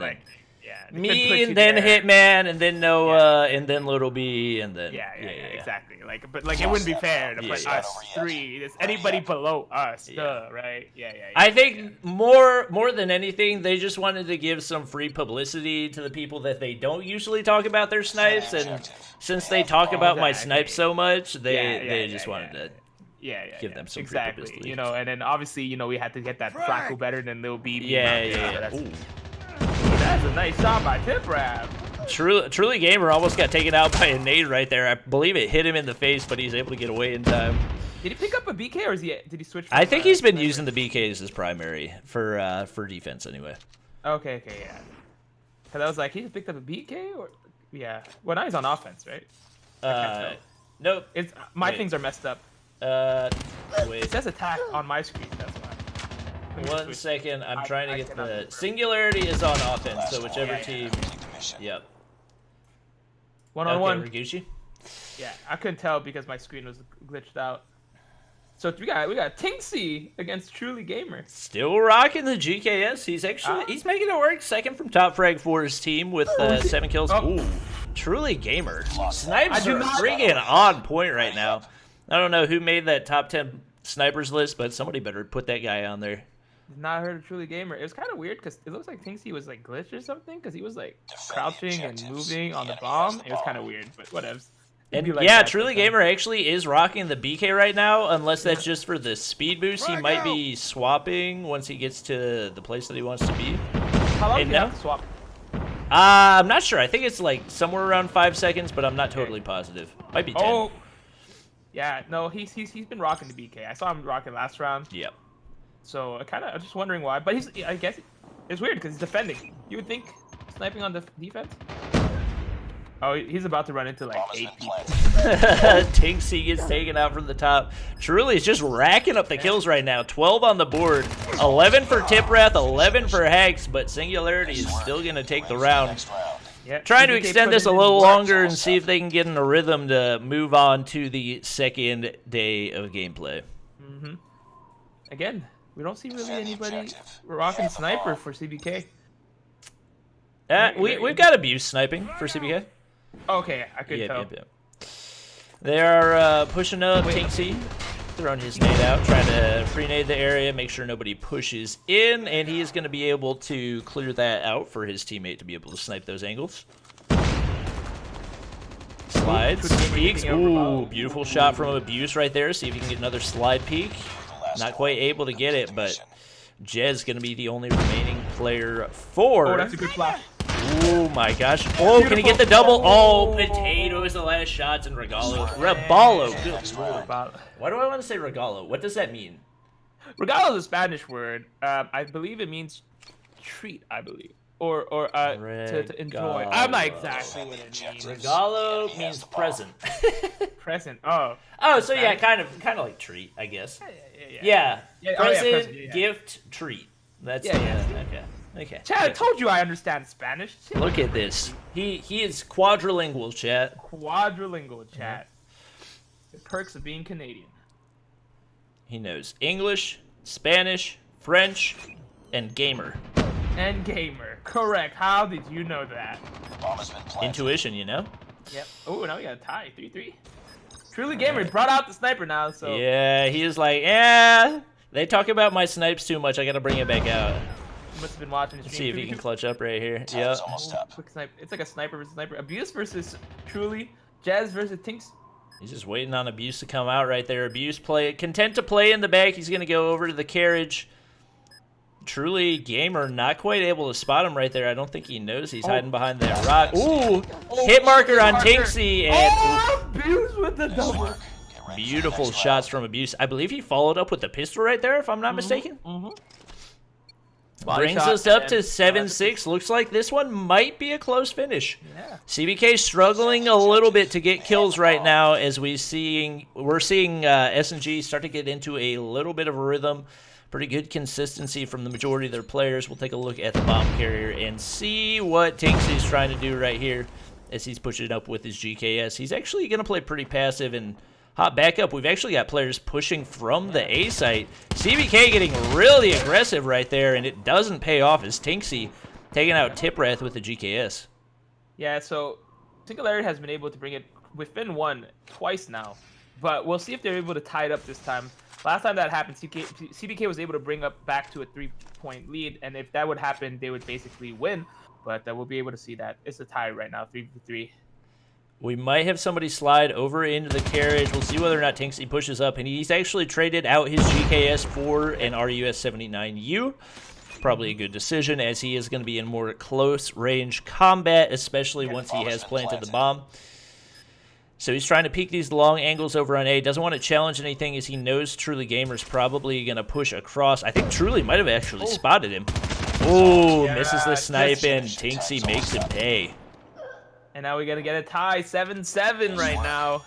Me and then Hitman and then Noah and then Little B and then exactly. Like, but like it wouldn't be fair to put us three. There's anybody below us, right? Yeah. I think more than anything, they just wanted to give some free publicity to the people that they don't usually talk about their snipes, and since they talk about my snipes so much, they just wanted to. Give them some free publicity. You know, and then obviously, you know, we had to get that Fractal better than Lil B. That's a nice shot by Tiprap. Truly Gamer almost got taken out by a nade right there. I believe it hit him in the face, but he's able to get away in time. Did he pick up a BK or did he switch? I think he's been using the BKs as primary for defense anyway. Okay, yeah. Cause I was like, he just picked up a BK or Well, now he's on offense, right? Nope. It's my things are messed up. Wait. It says attack on my screen. That's why. 1 second. I'm trying to get the Singularity is on offense, so whichever team. Yep. One-on-one. Okay, Riguchi. Yeah, I couldn't tell because my screen was glitched out. So we got Tinksy against Truly Gamer. Still rocking the GKS. He's making it work. Second from top frag for his team with 7 kills. Ooh, Truly Gamer. Snipes are freaking on point right now. I don't know who made that top 10 snipers list, but somebody better put that guy on there. Not heard of Truly Gamer. It was kind of weird because it looks like Tinksy was like glitched or something because he was like crouching and moving on the bomb. It was kind of weird, but whatevs. And like Truly Gamer actually is rocking the BK right now, unless that's just for the speed boost. He might be swapping once he gets to the place that he wants to be. How long do you have to swap? I'm not sure. I think it's like somewhere around 5 seconds, but I'm not totally positive. Might be 10. Oh, yeah. No, he's been rocking the BK. I saw him rocking last round. Yep. So I'm just wondering why. But I guess it's weird because he's defending. You would think sniping on the defense. Oh, he's about to run into like 8 people. Tinksy gets taken out from the top. Truly is just racking up the kills right now. 12 on the board. 11 for Tiprath, 11 for Hex, but Singularity is still going to take the round. Yeah, Trying to extend this a little longer and see if they can get in a rhythm to move on to the second day of gameplay. Again, we don't see really anybody rocking sniper for CBK. We've got abuse sniping for CBK. Okay, I could tell. They are pushing up. Tinksy throwing his nade out, trying to pre-nade the area, make sure nobody pushes in, and he is going to be able to clear that out for his teammate to be able to snipe those angles. Slides, peeks. Ooh, beautiful shot from Abuse right there. See if he can get another slide peek. Not quite able to get it, but Jez going to be the only remaining player for. Oh, that's a good flash. Oh my gosh. Oh, can he get the double? Oh, Potato is the last shots and Regalo. Rebalo. Good lord. Why do I want to say Regalo? What does that mean? Regalo is a Spanish word. I believe it means treat, I believe. Or to enjoy. I'm not exactly what it means. Regalo means present. Present. Oh. Oh, so yeah, kind of like treat, I guess. Yeah. Present, gift, treat. That's okay. Chad, I told you I understand Spanish. Look at this. He is quadrilingual, chat. Quadrilingual, chat. The perks of being Canadian. He knows English, Spanish, French, and gamer. And gamer. Correct. How did you know that? Intuition, you know? Yep. Oh, now we got a tie. 3-3. Truly Gamer brought out the sniper now, so. Yeah, he is like, they talk about my snipes too much. I gotta bring it back out. Must have been watching the stream. Let's see if he can clutch up right here. Yeah. Quick snipe. It's like a sniper versus sniper. Abuse versus Truly. Jazz versus Tinks. He's just waiting on Abuse to come out right there. Abuse content to play in the back. He's gonna go over to the carriage. Truly Gamer not quite able to spot him right there. I don't think he knows he's hiding behind that rock. Ooh, hit marker on Tinksy and Abuse with the double. Beautiful shots from Abuse. I believe he followed up with the pistol right there, if I'm not mistaken. Brings us up to 7-6. Looks like this one might be a close finish. Yeah. CBK struggling a little bit to get kills right now as we're seeing S&G start to get into a little bit of a rhythm. Pretty good consistency from the majority of their players. We'll take a look at the bomb carrier and see what Tinksy's trying to do right here as he's pushing it up with his GKS. He's actually going to play pretty passive and hop back up. We've actually got players pushing from the A site. CBK getting really aggressive right there, and it doesn't pay off as Tinksy taking out Tipreth with the GKS. Yeah, so Singularity has been able to bring it within one twice now, but we'll see if they're able to tie it up this time. Last time that happened, CBK was able to bring up back to a 3-point lead, and if that would happen, they would basically win. But we'll be able to see that it's a tie right now, 3-3. We might have somebody slide over into the carriage. We'll see whether or not Tinksy pushes up, and he's actually traded out his GKS for an RUS-79U. Probably a good decision, as he is going to be in more close-range combat, especially once he has planted the bomb. So he's trying to peek these long angles over on A. Doesn't want to challenge anything, as he knows Truly Gamer's probably going to push across. I think Truly might have actually spotted him. Oh, misses the snipe, and Tinksy makes him pay. And now we're going to get a tie, 7-7 right now.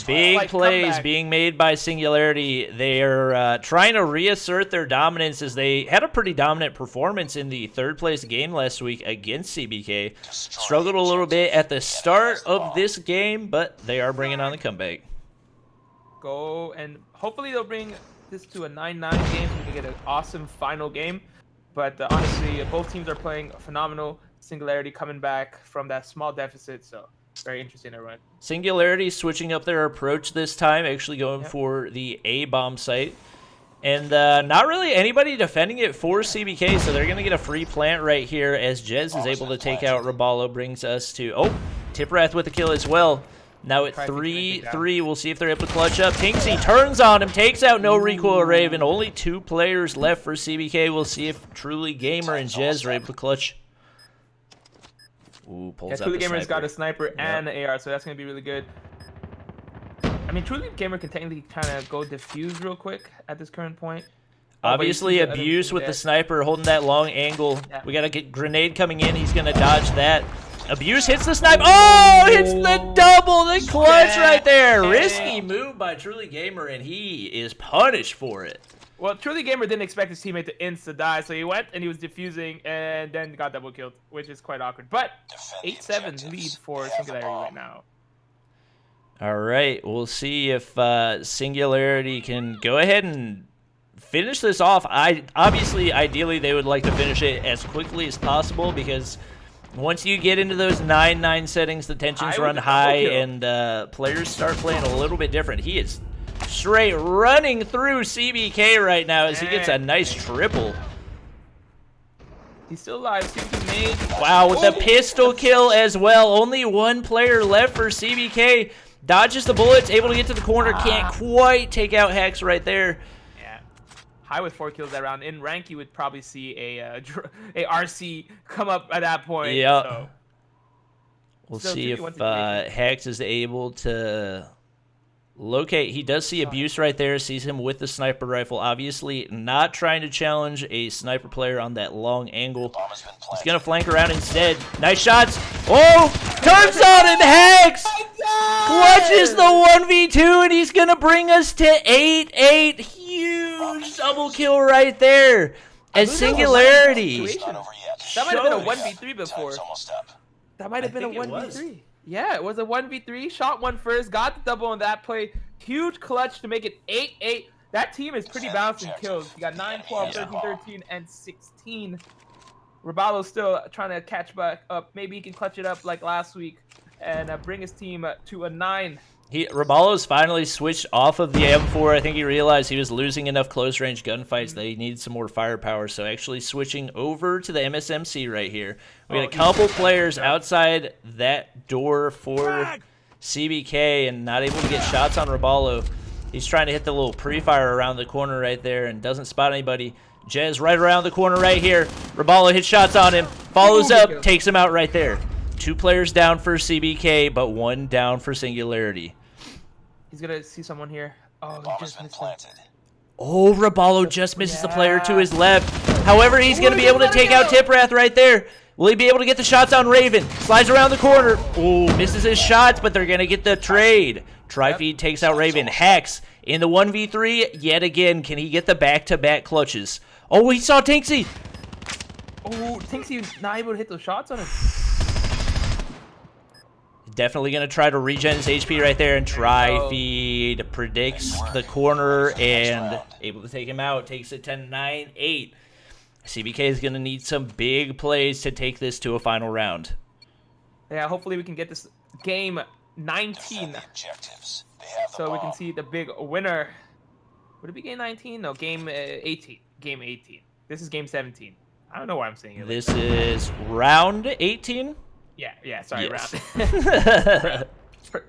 Big plays being made by Singularity. They're trying to reassert their dominance, as they had a pretty dominant performance in the third-place game last week against CBK. Struggled a little bit at the start of this game, but they are bringing on the comeback. Go, and hopefully they'll bring this to a 9-9 game so we can get an awesome final game. But honestly, both teams are playing phenomenal. Singularity coming back from that small deficit, so very interesting to run. Singularity switching up their approach this time, actually going for the A bomb site. And not really anybody defending it for CBK, so they're going to get a free plant right here as Jez is able to take out Raballo. Brings us to, Tiprath with the kill as well. Now at 3-3, we'll see if they're able to clutch up. Tinksy turns on him, takes out no recoil Raven. Only 2 players left for CBK. We'll see if Truly Gamer and Jez are able to clutch. Ooh, pulls out Truly the Gamer's sniper. got a sniper and an AR, so that's going to be really good. I mean, Truly Gamer can technically kind of go diffuse real quick at this current point. Obviously, Abuse with the sniper holding that long angle. We got to get Grenade coming in. He's going to dodge that. Abuse hits the sniper. Oh, hits the double, the clutch right there. Risky move by Truly Gamer, and he is punished for it. Well, Truly Gamer didn't expect his teammate to insta-die, so he went and he was diffusing and then got double killed, which is quite awkward. But 8-7 lead for Singularity right now. All right, we'll see if Singularity can go ahead and finish this off. Obviously, ideally, they would like to finish it as quickly as possible, because once you get into those 9-9 settings, the tensions run high, and players start playing a little bit different. He is straight running through CBK right now as he gets a nice triple. He's still alive. Made. Wow, with the pistol kill as well. Only 1 player left for CBK. Dodges the bullets, able to get to the corner. Can't quite take out Hex right there. Yeah. High with 4 kills that round. In rank, you would probably see a RC come up at that point. Yeah. So. We'll see if Hex is able to locate. He does see Abuse right there, sees him with the sniper rifle. Obviously not trying to challenge a sniper player on that long angle. He's going to flank around instead. Nice shots. Oh, turns on him, Hex! Clutches the 1v2, and he's going to bring us to 8-8. Huge double kill right there. As Singularity. That might have been a 1v3 before. That might have been a 1v3. Yeah, it was a 1v3. Shot one first, got the double on that play. Huge clutch to make it 8-8. That team is pretty balanced in kills. You got 9, 12, 13, 13, and 16. Raballo's still trying to catch back up. Maybe he can clutch it up like last week and bring his team to a 9. Raballo's finally switched off of the M4. I think he realized he was losing enough close-range gunfights that he needed some more firepower, so actually switching over to the MSMC right here. We got a couple players outside that door for CBK and not able to get shots on Raballo. He's trying to hit the little pre-fire around the corner right there and doesn't spot anybody. Jez right around the corner right here. Raballo hits shots on him, follows up, takes him out right there. 2 players down for CBK, but 1 down for Singularity. He's going to see someone here. Oh, he just missed him. Oh, Raballo just misses the player to his left. However, he's going to be able to take out Tiprath right there. Will he be able to get the shots on Raven? Slides around the corner. Oh, misses his shots, but they're going to get the trade. Tri-feed takes out Raven. Hex in the 1v3 yet again. Can he get the back-to-back clutches? Oh, he saw Tinksy. Oh, Tinksy not able to hit those shots on him. Definitely going to try to regen his HP right there, and Tri-feed predicts the corner and able to take him out. Takes it to 9-8. CBK is going to need some big plays to take this to a final round. Yeah, hopefully we can get this game 19. So we can see the big winner. Would it be game 19? No, game 18. Game 18. This is game 17. I don't know why I'm saying it. This is round 18? Yeah, sorry, yes. round.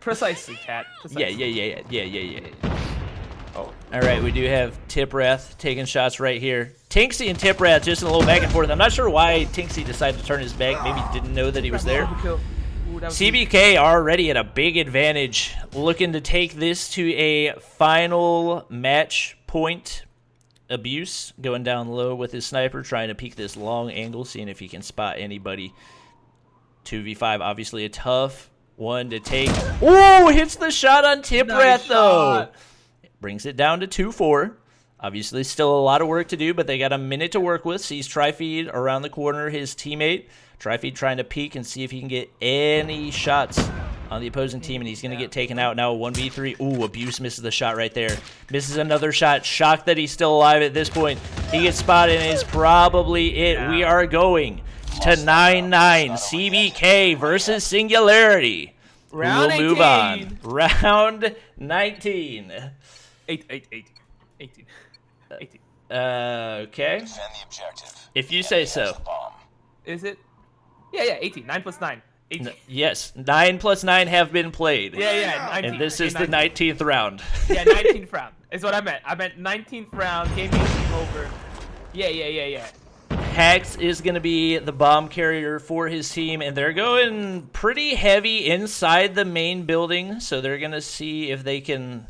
Precisely, Cat. Yeah. Oh. All right, we do have Tiprath taking shots right here. Tinksy and Tiprath just in a little back and forth. I'm not sure why Tinksy decided to turn his back. Maybe didn't know that he was there. CBK already at a big advantage, looking to take this to a final match point. Abuse going down low with his sniper, trying to peek this long angle, seeing if he can spot anybody. 2v5, obviously a tough one to take. Oh, hits the shot on Tiprath, nice though. Brings it down to 2-4. Obviously still a lot of work to do, but they got a minute to work with. Sees Trifeed around the corner, his teammate. Trifeed trying to peek and see if he can get any shots on the opposing team, and he's going to get taken out now. 1v3. Ooh, Abuse misses the shot right there. Misses another shot. Shocked that he's still alive at this point. He gets spotted, and it's probably it. We are going to 9-9. CBK versus Singularity. Round we'll move on. Round 19. 18. Okay. Defend the objective. If you say so. Is it? Yeah, 18. 9 plus 9. 18. Yes, 9 plus 9 have been played. Yeah, 19. And this is the 19th round. Yeah, 19th round is what I meant. I meant 19th round, game over. Yeah. Hax is going to be the bomb carrier for his team, and they're going pretty heavy inside the main building, so they're going to see if they can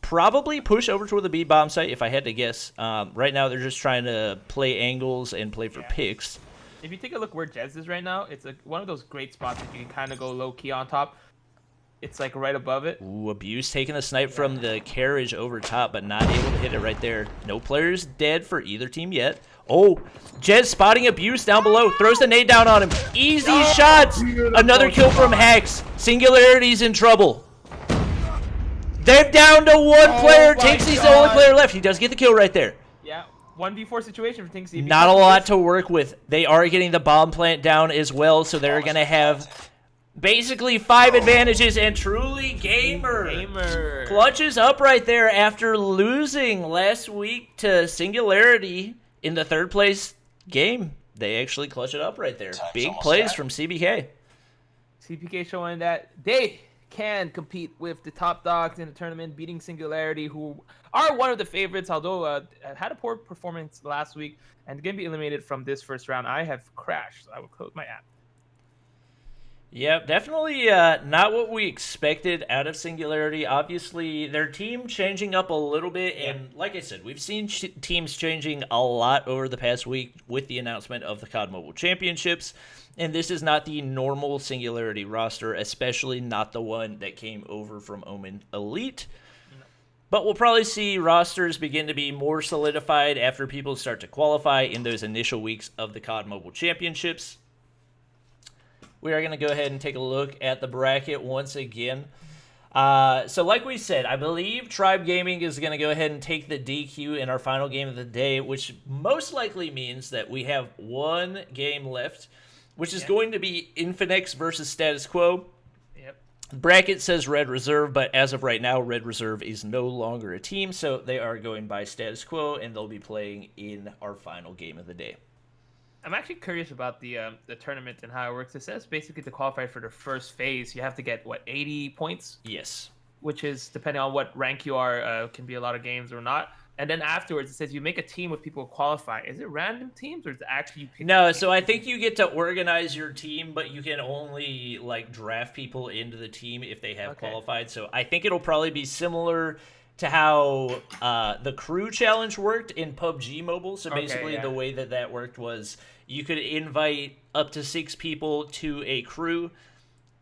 probably push over toward the B bomb site, if I had to guess. Right now, they're just trying to play angles and play for picks. If you take a look where Jez is right now, it's one of those great spots that you can kind of go low-key on top. It's like right above it. Ooh, Abuse taking a snipe from the carriage over top, but not able to hit it right there. No players dead for either team yet. Oh, Jez spotting Abuse down below. Throws the nade down on him. Easy shots. Another kill from Hax. Singularity's in trouble. They're down to one player. Tinksy's the only player left. He does get the kill right there. Yeah. 1v4 situation for Tinksy. Not a lot to work with. They are getting the bomb plant down as well, so they're going to have basically 5 advantages, and Truly Gamer clutches up right there after losing last week to Singularity in the 3rd place game. They actually clutch it up right there. Big plays from CBK. CBK showing that they can compete with the top dogs in the tournament, beating Singularity, who are one of the favorites, although had a poor performance last week and going to be eliminated from this first round. I have crashed, so I will close my app. Yeah, definitely not what we expected out of Singularity. Obviously, their team changing up a little bit, and like I said, we've seen teams changing a lot over the past week with the announcement of the COD Mobile Championships, and this is not the normal Singularity roster, especially not the one that came over from Omen Elite. But we'll probably see rosters begin to be more solidified after people start to qualify in those initial weeks of the COD Mobile Championships. We are going to go ahead and take a look at the bracket once again. So like we said, I believe Tribe Gaming is going to go ahead and take the DQ in our final game of the day, which most likely means that we have one game left, which is going to be Infinix versus Status Quo. The bracket says Red Reserve, but as of right now, Red Reserve is no longer a team, so they are going by Status Quo, and they'll be playing in our final game of the day. I'm actually curious about the tournament and how it works. It says basically to qualify for the first phase, you have to get, 80 points? Yes. Which is, depending on what rank you are, can be a lot of games or not. And then afterwards, it says you make a team with people who qualify. Is it random teams, or is it actually you pick? No, so I think you get to organize your team, but you can only, draft people into the team if they have qualified. So I think it'll probably be similar to how the crew challenge worked in PUBG Mobile. So basically the way that worked was you could invite up to 6 people to a crew.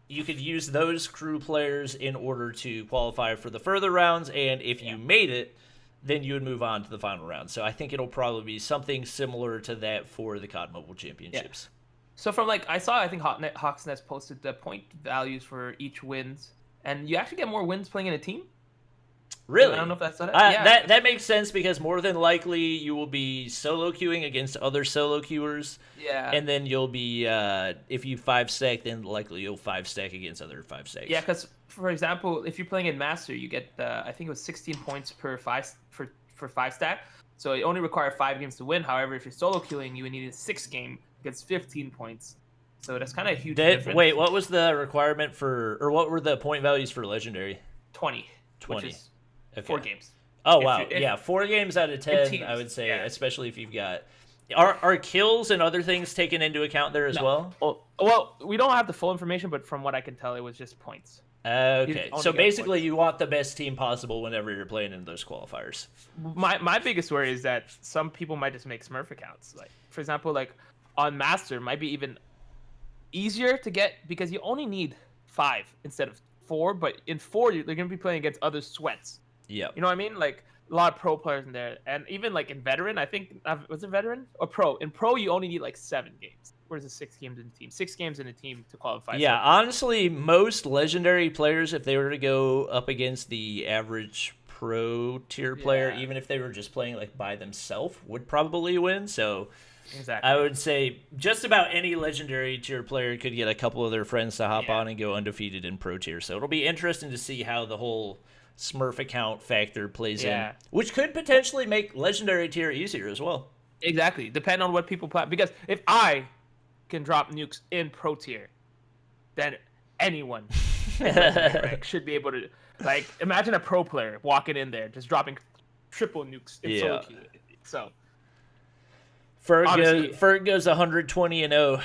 You could use those crew players in order to qualify for the further rounds, and if you made it, then you would move on to the final round. So I think it'll probably be something similar to that for the COD Mobile Championships. So from I think Hawksnest posted the point values for each wins, and you actually get more wins playing in a team? Really? I don't know if that's it. That makes sense because more than likely you will be solo queuing against other solo queuers. Yeah. And then you'll be if you 5-stack, then likely you'll 5-stack against other 5-stacks. Yeah, because for example, if you're playing in Master, you get I think it was 16 points per 5-stack. So it only requires 5 games to win. However, if you're solo queuing, you would need a 6 game against 15 points. So that's kind of a huge difference. Wait, what was the requirement or what were the point values for Legendary? 20. 20. Which is Okay. 4 games. Oh, wow. Yeah, 4 games out of 10, teams, I would say, yeah. especially if you've got... Are kills and other things taken into account there as well? Well, we don't have the full information, but from what I can tell, it was just points. Okay, only so get basically points. you want the best team possible whenever you're playing in those qualifiers. My biggest worry is that some people might just make Smurf accounts. Like, for example, like on Master, it might be even easier to get because you only need 5 instead of 4. But in 4, you're going to be playing against other sweats. Yeah. You know what I mean? Like a lot of pro players in there, and even like in veteran, I think was it veteran or pro? In pro, you only need like 7 games. Whereas the 6 games in a team, 6 games in a team to qualify. Yeah, honestly, most legendary players, if they were to go up against the average pro tier player, even if they were just playing like by themselves, would probably win. So exactly, I would say just about any legendary tier player could get a couple of their friends to hop on and go undefeated in pro tier. So it'll be interesting to see how the whole Smurf account factor plays in, which could potentially make legendary tier easier as well. Exactly, depend on what people play. Because if I can drop nukes in pro tier, then anyone should be able to. Like, imagine a pro player walking in there just dropping triple nukes in solo queue. So Ferg goes 120-0.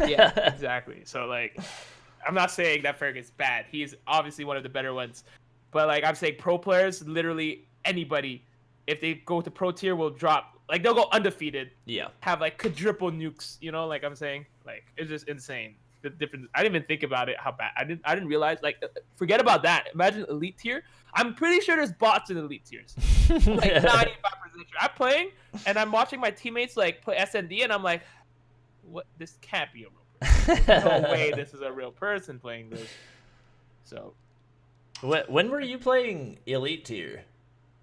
Yeah, exactly. So like, I'm not saying that Ferg is bad. He's obviously one of the better ones. But like I'm saying, pro players, literally anybody, if they go to pro tier, will drop. Like they'll go undefeated. Yeah. Have like quadruple nukes. You know, like I'm saying, like it's just insane. The difference. I didn't even think about it. How bad. I didn't realize. Like, forget about that. Imagine elite tier. I'm pretty sure there's bots in elite tiers. Like 95% sure. I'm playing and I'm watching my teammates like play SND, and I'm like, what? This can't be a real person. There's no way this is a real person playing this. So. When were you playing Elite Tier?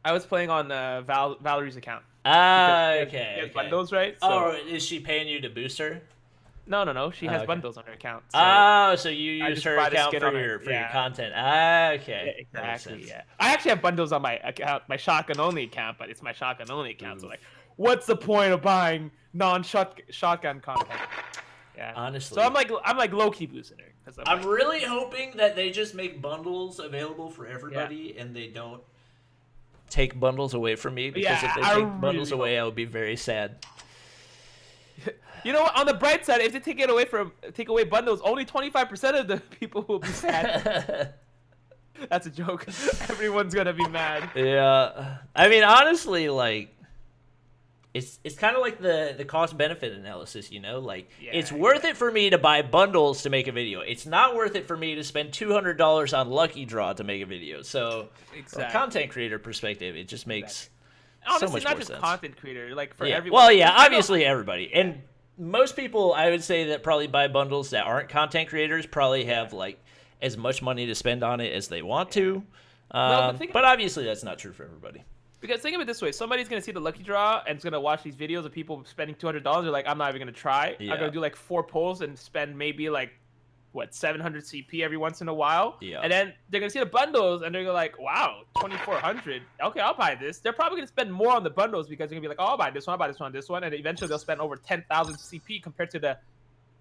I was playing on Valerie's account. Okay. Bundles, right? So, is she paying you to boost her? No. She has bundles on her account. So you use her account for your content. Okay. Yeah, exactly. Yeah. I actually have bundles on my account, my shotgun only account, but it's my shotgun only account. So like, what's the point of buying shotgun content? Yeah. Honestly. So I'm like low key boosting her. I'm really hoping that they just make bundles available for everybody and they don't take bundles away from me, because if they take bundles away, I would be very sad. You know what? On the bright side, if they take away bundles, only 25% of the people will be sad. That's a joke. Everyone's gonna be mad. Yeah. I mean, honestly, like, it's kind of like the cost benefit analysis, you know? Like, it's worth it for me to buy bundles to make a video. It's not worth it for me to spend $200 on Lucky Draw to make a video. So, from a content creator perspective, it just makes honestly so much not more just sense. Content creator, like for everyone. Well, yeah, obviously everybody. And most people, I would say, that probably buy bundles that aren't content creators probably have like as much money to spend on it as they want to. But obviously that's not true for everybody. Because think of it this way: somebody's gonna see the Lucky Draw and is gonna watch these videos of people spending $200. They're like, I'm not even gonna try. I'm gonna do like 4 polls and spend maybe like 700 CP every once in a while. Yeah. And then they're gonna see the bundles and they're gonna like, wow, 2,400. Okay, I'll buy this. They're probably gonna spend more on the bundles because they're gonna be like, oh, I'll buy this one, I'll buy this one, this one, and eventually they'll spend over 10,000 CP compared to the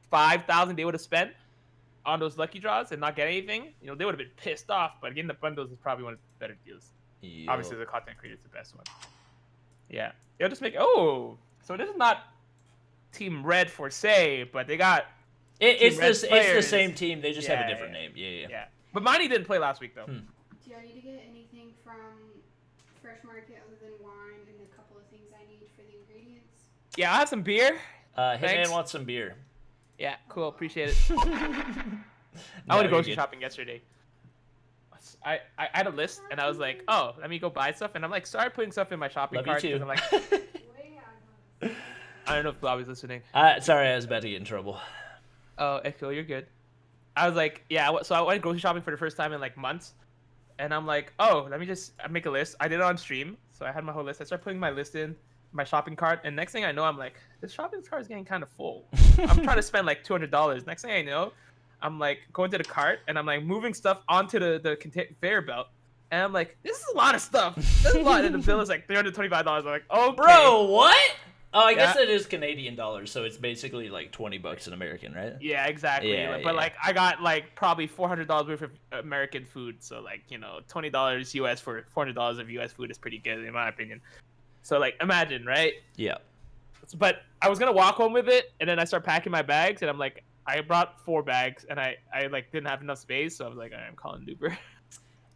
5,000 they would have spent on those Lucky Draws and not get anything. You know, they would have been pissed off. But getting the bundles is probably one of the better deals. Yep. Obviously, the content creator is the best one. Yeah, they'll just make. Oh, so this is not Team Red for say, but they got. It's the same team. They just have a different name. Yeah. But Monty didn't play last week though. Do I need to get anything from Fresh Market other than wine and a couple of things I need for the ingredients? Yeah, I'll have some beer. Hitman wants some beer. Yeah, cool. Appreciate it. I went grocery shopping yesterday. I had a list and I was like, oh, let me go buy stuff, and I'm like, start putting stuff in my shopping cart because I'm like, I don't know if Bobby's listening. Sorry, I was about to get in trouble. Oh, Echo, you're good. I was like, yeah. So I went grocery shopping for the first time in like months, and I'm like, oh, let me just make a list. I did it on stream, so I had my whole list. I started putting my list in my shopping cart, and next thing I know, I'm like, this shopping cart is getting kind of full. I'm trying to spend like $200. Next thing I know, I'm like going to the cart, and I'm like moving stuff onto the conveyor belt, and I'm like, this is a lot of stuff. This is a lot, and the bill is like $325. I'm like, oh, okay. Bro, what? Oh, I guess it is Canadian dollars, so it's basically like $20 in American, right? Yeah, exactly. Yeah, but yeah. like, I got like probably $400 worth of American food, so like, you know, $20 US for $400 of US food is pretty good in my opinion. So like, imagine, right? Yeah. But I was gonna walk home with it, and then I start packing my bags, and I'm like, I brought 4 bags, and I like didn't have enough space, so I was like, I'm calling an Uber.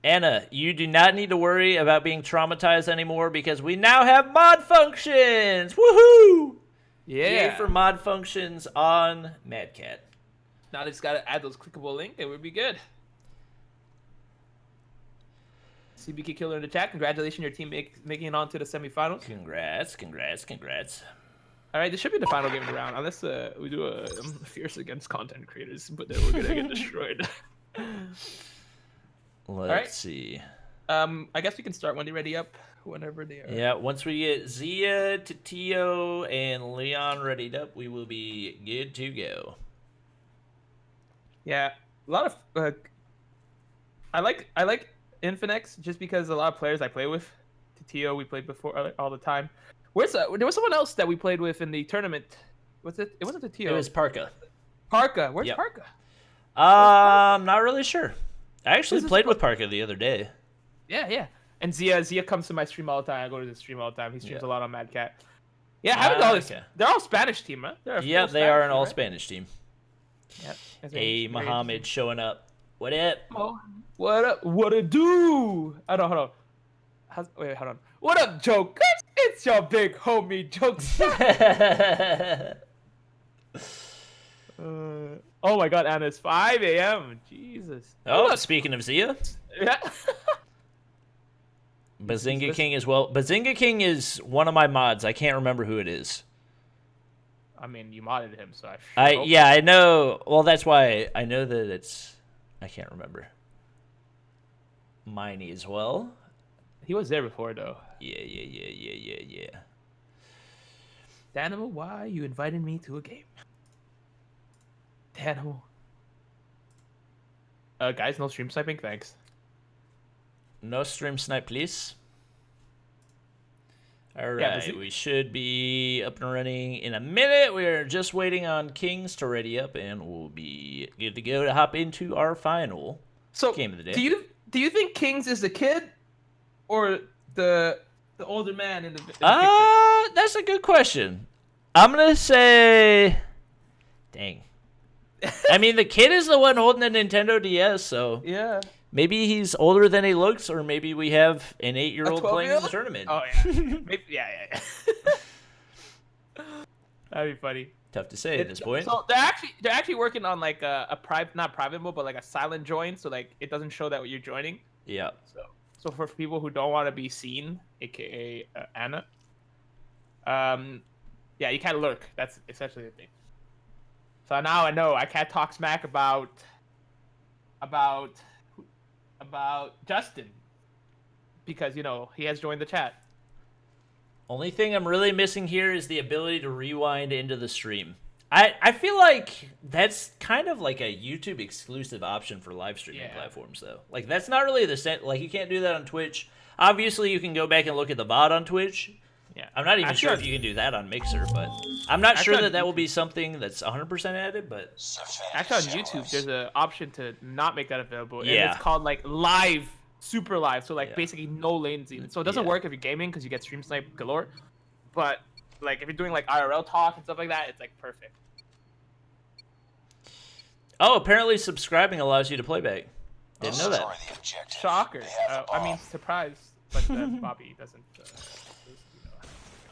Anna, you do not need to worry about being traumatized anymore because we now have mod functions. Woohoo! Yay for mod functions on Mad Cat. Now they just gotta add those clickable links, and we'll be good. CBK Killer in the chat. Congratulations, your team making it on to the semifinals. Congrats. All right, this should be the final game of the round, unless we do a fierce against content creators, but then we're gonna get destroyed. Let's see. I guess we can start when they're ready up, whenever they are. Yeah, once we get Zia, Tio, and Leon readied up, we will be good to go. Yeah, a lot of I like Infinex just because a lot of players I play with. Tio, we played before all the time. There was someone else that we played with in the tournament. Was it? It wasn't the Tio. It was Parka. Parka. Where's Parka? I'm not really sure. I actually played with Parka the other day. Yeah. And Zia comes to my stream all the time. I go to the stream all the time. He streams a lot on Mad Cat. Yeah, I haven't noticed. Okay. They're all Spanish team, huh? Yeah, they are an all Spanish team. Yep. Hey, Muhammad showing up. What up? Oh, what up? What it do? Hold on. Wait, hold on. What up, Jokers? It's your big homie, Jokes. Oh my god, Anna, it's 5 a.m. Jesus. Oh, speaking of Zia. Yeah. Bazinga King as well. Bazinga King is one of my mods. I can't remember who it is. I mean, you modded him, so I know. Well, that's why I know that it's... I can't remember. Miney as well. He was there before, though. Yeah. Danimal, why you invited me to a game? Danimal. Guys, no stream sniping, thanks. No stream snipe, please. Alright, we should be up and running in a minute. We're just waiting on Kings to ready up, and we'll be good to go to hop into our final game of the day. Do you think Kings is the kid or the older man in the picture? That's a good question. I'm gonna say, dang. I mean, the kid is the one holding the Nintendo DS, so yeah. Maybe he's older than he looks, or maybe we have an 8-year-old playing in the tournament. Oh yeah, maybe, yeah. That'd be funny. Tough to say at this point. So they're actually working on like a private, not private mode, but like a silent join, so like it doesn't show that you're joining. Yeah. So for people who don't want to be seen, aka Anna, yeah, you can't lurk. That's essentially the thing. So now I know I can't talk smack about Justin because, you know, he has joined the chat. Only thing I'm really missing here is the ability to rewind into the stream. I feel like that's kind of like a YouTube exclusive option for live streaming platforms, though. Like, that's not really the same. Like, you can't do that on Twitch. Obviously, you can go back and look at the VOD on Twitch. Yeah. I'm not even sure if you can do that on Mixer, but I'm not sure that will be something that's 100% added, but... Actually, on YouTube, there's an option to not make that available. And it's called, like, live, super live. So, like, basically no latency. So it doesn't work if you're gaming because you get stream snipe galore. But, like, if you're doing, like, IRL talk and stuff like that, it's, like, perfect. Oh, apparently subscribing allows you to play back. Didn't know that. Shocker. I mean, surprised. But Bobby doesn't...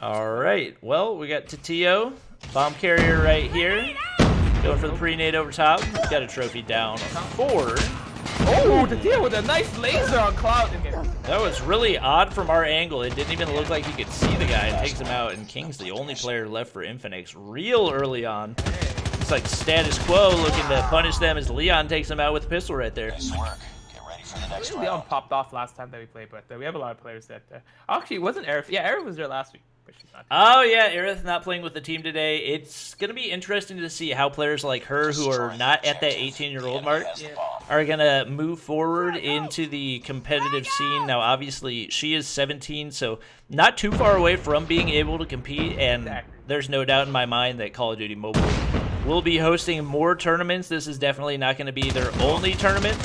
All right. Well, we got Tio, bomb carrier right here, going for the pre-nade over top. Got a trophy down 4. Oh, Tio with a nice laser on Cloud. That was really odd from our angle. It didn't even look like you could see the guy and takes him out. And King's the only player left for Infinix real early on. It's like status quo looking to punish them as Leon takes him out with a pistol right there. Nice work. Get ready Leon popped off last time that we played, but we have a lot of players that. Actually, wasn't Aerith? Yeah, Aerith was there last week, but she's not. Oh yeah, Aerith not playing with the team today. It's gonna be interesting to see how players like her, who are not at that 18-year-old mark, are gonna move forward into the competitive scene. Now, obviously, she is 17, so not too far away from being able to compete. And there's no doubt in my mind that Call of Duty Mobile will be hosting more tournaments. This is definitely not going to be their only tournament,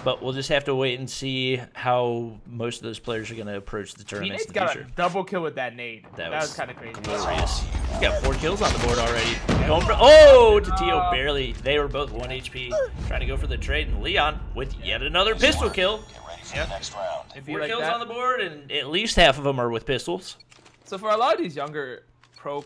but we'll just have to wait and see how most of those players are going to approach the tournaments in the got future. A double kill with that nade. That was kind of crazy. Glorious. He's got 4 kills on the board already. Going for to Tio barely. They were both 1 HP. Trying to go for the trade, and Leon with yet another pistol kill. Yep. 4 kills on the board, and at least half of them are with pistols. So for a lot of these younger pro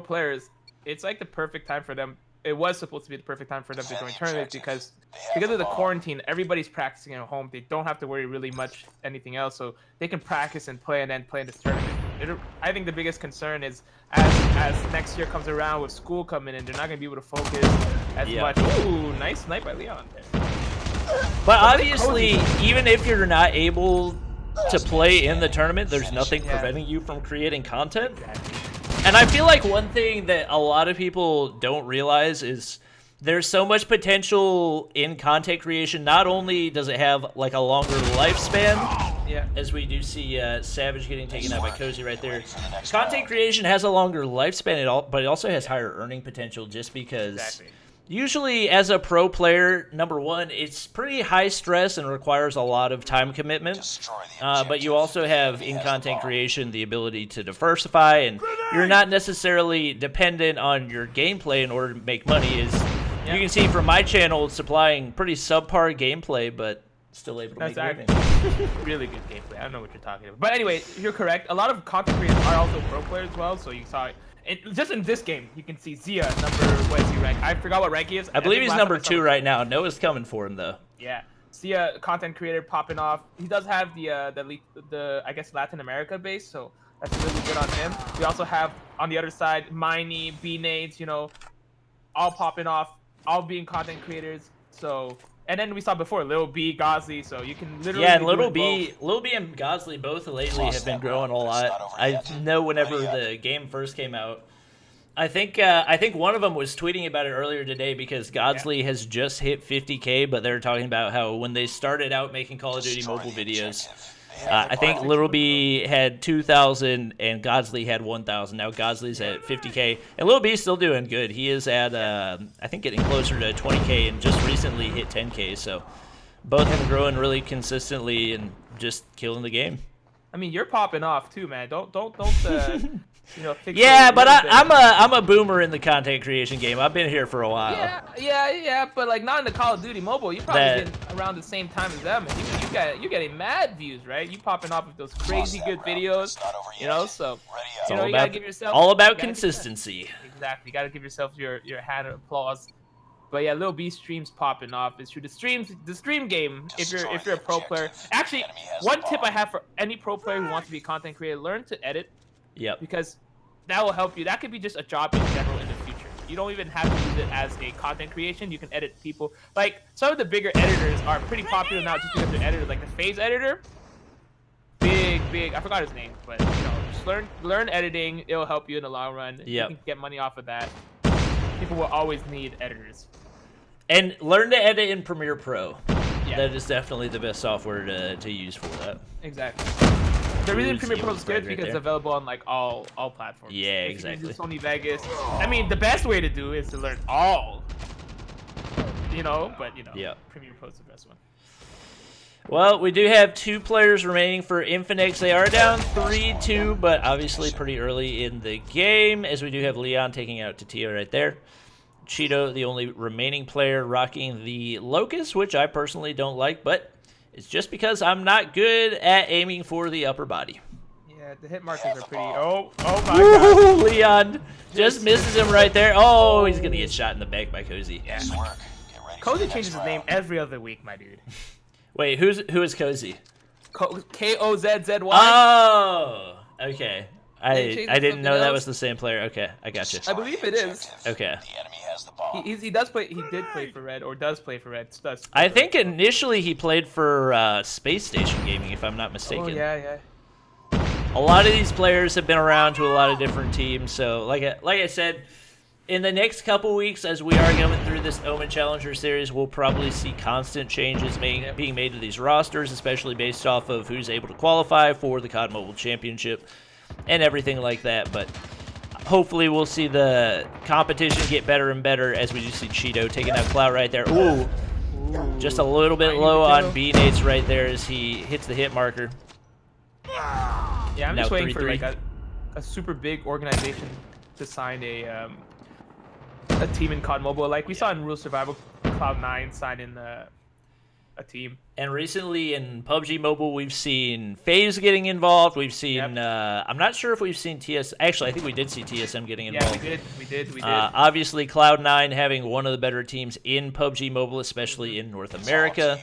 players, it's like the perfect time for them. It was supposed to be the perfect time for them to join tournaments because of the quarantine, everybody's practicing at home. They don't have to worry really much anything else, so they can practice and play and then play in this tournament. I think the biggest concern is as next year comes around with school coming in, they're not going to be able to focus as much. Ooh, nice snipe by Leon. But obviously, even if you're not able to play in the tournament, there's nothing preventing you from creating content. And I feel like one thing that a lot of people don't realize is there's so much potential in content creation. Not only does it have like a longer lifespan, as we do see Savage getting taken out by Cozy right there. Content creation has a longer lifespan, but it also has higher earning potential just because usually as a pro player, number one, it's pretty high stress and requires a lot of time commitment. But you also have in content creation the ability to diversify, and you're not necessarily dependent on your gameplay in order to make money. You can see from my channel, supplying pretty subpar gameplay, but still able to make money. Really good gameplay. I don't know what you're talking about. But anyway, you're correct. A lot of content creators are also pro players as well, so you saw it. Just in this game, you can see Zia what is he rank? I forgot what rank he is. I believe he's number 2 right now. Noah's coming for him though. Yeah, Zia, content creator popping off. He does have the I guess Latin America base, so that's really good on him. We also have on the other side Miney, B-Nades, all popping off, all being content creators. So. And then we saw before Lil B, Gosly, so you can literally. Yeah, and Lil B and Gosly both lately have been growing a lot. I know whenever the game first came out, I think one of them was tweeting about it earlier today because Gosly has just hit 50K, but they're talking about how when they started out making Call of Duty mobile videos, I think Little B had 2,000 and Gosly had 1,000. Now Gosly's at 50K, and Little B's still doing good. He is at, I think, getting closer to 20K and just recently hit 10K. So both of them growing really consistently and just killing the game. I mean, you're popping off too, man. Don't yeah, but I'm a boomer in the content creation game. I've been here for a while. Yeah, but like not in the Call of Duty Mobile. You probably been around the same time as them, and you getting mad views, right? You popping off with those crazy good videos, So you gotta give yourself all about consistency. Exactly, you gotta give yourself your hand of applause. But yeah, Lil B streams popping off. It's true. The stream game. If you're a pro player, actually, one tip I have for any pro player who wants to be a content creator: learn to edit. Yep. Because that will help you. That could be just a job in general in the future. You don't even have to use it as a content creation. You can edit people. Like some of the bigger editors are pretty popular now just because they're editors. Like the Phase editor, big. I forgot his name, but just learn editing. It'll help you in the long run. You can get money off of that. People will always need editors. And learn to edit in Premiere Pro. Yeah. That is definitely the best software to use for that. Exactly. The reason Premiere Pro is good because it's available on like all platforms. Yeah, exactly. Sony Vegas. I mean, the best way to do is to learn all. But Premiere Pro is the best one. Well, we do have 2 players remaining for Infinix. They are down 3-2, but obviously pretty early in the game, as we do have Leon taking out Tatio right there. Cheeto, the only remaining player, rocking the Locust, which I personally don't like, but it's just because I'm not good at aiming for the upper body. Yeah, the hit markers are pretty... Oh my god. Leon just misses him right there. Oh, he's going to get shot in the back by Cozy. Yeah. Cozy changes his name every other week, my dude. Wait, who is Cozy? Kozzy. Oh, okay. I didn't know that was the same player. Okay, I got you. I believe it is. Okay. He does play. He did play for Red, or does play for Red. I think initially he played for Space Station Gaming, if I'm not mistaken. Oh yeah. A lot of these players have been around to a lot of different teams. So, like I said, in the next couple weeks, as we are going through this Omen Challenger Series, we'll probably see constant changes being made to these rosters, especially based off of who's able to qualify for the COD Mobile Championship and everything like that. But hopefully we'll see the competition get better and better as we do see Cheeto taking out Cloud right there. Ooh. Just a little bit low on B-Nates right there as he hits the hit marker. Yeah, I'm Now just waiting 3-3. for like a super big organization to sign a team in COD Mobile. Like we saw in Real Survival, Cloud9 sign in a team. And recently in PUBG Mobile, we've seen FaZe getting involved. We've seen, I'm not sure if we've seen TS. Actually, I think we did see TSM getting involved. Yeah, we did. Obviously, Cloud9 having one of the better teams in PUBG Mobile, especially in North America.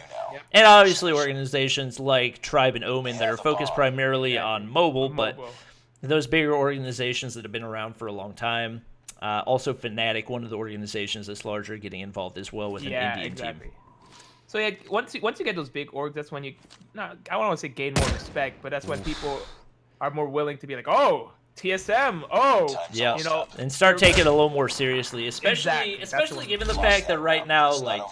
And obviously organizations like Tribe and Omen that are focused primarily on mobile, but those bigger organizations that have been around for a long time. Also Fnatic, one of the organizations that's larger, getting involved as well with an Indian team. So yeah, once you get those big orgs, that's when you, I don't want to say gain more respect, but that's when people are more willing to be like, oh, TSM, yeah, you know, and start taking it a little more seriously, especially given the fact that right now, like,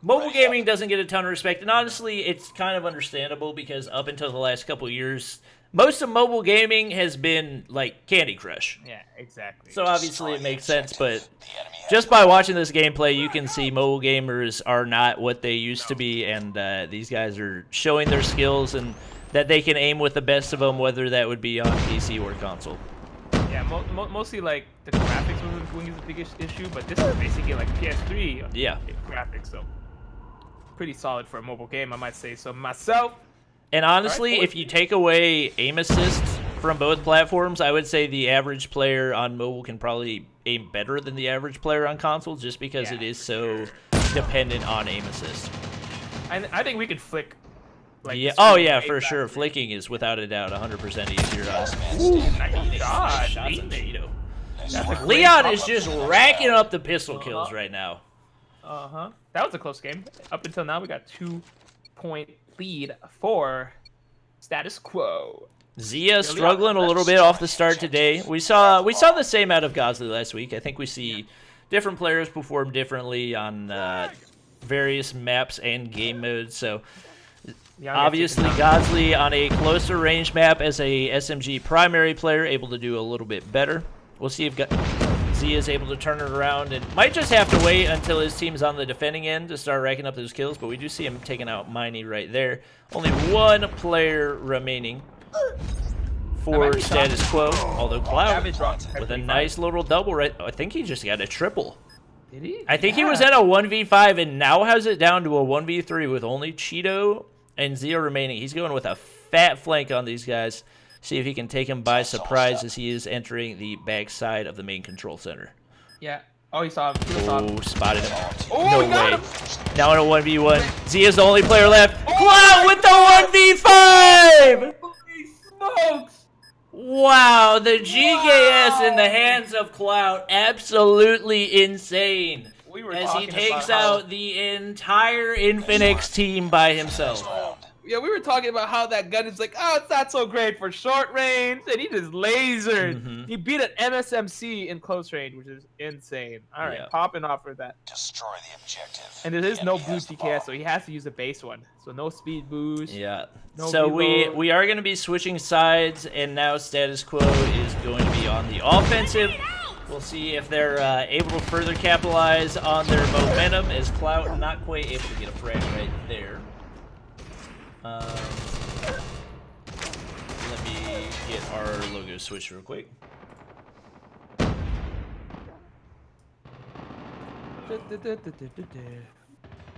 mobile gaming doesn't get a ton of respect, and honestly, it's kind of understandable because up until the last couple of years, most of mobile gaming has been like Candy Crush. Yeah, exactly. So obviously it makes sense, but just by watching this gameplay, you can see mobile gamers are not what they used to be, and these guys are showing their skills and that they can aim with the best of them, whether that would be on PC or console. Yeah, mostly like the graphics was the biggest issue, but this is basically like PS3 graphics, so pretty solid for a mobile game, I might say so myself. And honestly, if you take away aim assist from both platforms, I would say the average player on mobile can probably aim better than the average player on console, just because it is so dependent on aim assist. I think we could flick. Like, for sure. Flicking is without a doubt 100% easier on. Leon is just racking up the pistol kills right now. That was a close game. Up until now, we got 2-point lead for Status Quo. Zia struggling a little bit off the start today. We saw the same out of Godsley last week. I think we see different players perform differently on various maps and game modes. So obviously Godsley on a closer range map as a SMG primary player, able to do a little bit better. We'll see if Zia is able to turn it around, and might just have to wait until his team's on the defending end to start racking up those kills, but we do see him taking out Miney right there. Only one player remaining for Status Quo, although Cloud with a nice little double right. I think he just got a triple. Did he? I think he was at a 1v5 and now has it down to a 1v3 with only Cheeto and Zia remaining. He's going with a fat flank on these guys. See if he can take him by surprise as he is entering the backside of the main control center. Yeah. Oh, he saw him. Oh, spotted him. Oh, no way. Now in a 1v1. Zia's the only player left. Cloud with the 1v5! Holy smokes! Wow, the GKS in the hands of Cloud. Absolutely insane. As he takes out the entire Infinix team by himself. Yeah, we were talking about how that gun is like, oh, it's not so great for short range, and he just lasered. He beat an MSMC in close range, which is insane. All right, popping off for that. Destroy the objective. And there is no blue TKS, so he has to use a base one. So no speed boost. Yeah. No so reload. we are going to be switching sides, and now Status Quo is going to be on the offensive. We'll see if they're able to further capitalize on their momentum, as Cloud not quite able to get a frag right there. Let me get our logo switched real quick.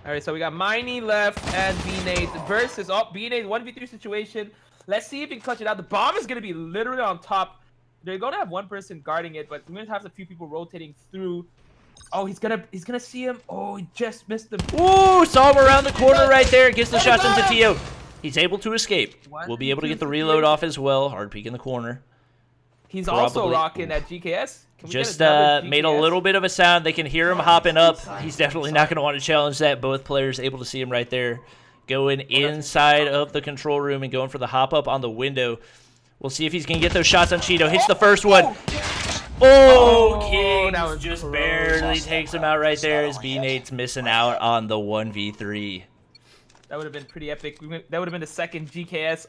Alright, so we got Miney left and B-Nate versus B-Nate 1v3 situation. Let's see if he can clutch it out. The bomb is going to be literally on top. They're going to have one person guarding it, but we're going to have a few people rotating through. Oh, he's gonna see him. Oh, he just missed him. Ooh, saw him around the corner right there. Gets the shots into Tio. He's able to escape. We'll be able to get the reload off as well. Hard peek in the corner. He's Probably. also rocking at GKS. Can we Just get another made a GKS? little bit of a sound. They can hear him hopping up. He's definitely not going to want to challenge that. Both players able to see him right there. Going inside of the control room and going for the hop up on the window. We'll see if he's going to get those shots on Cheeto. Hits the first one. Oh, Kings that was just close. barely takes him out right there as B-Nate's missing out on the 1v3. That would have been pretty epic. That would have been the second GKS,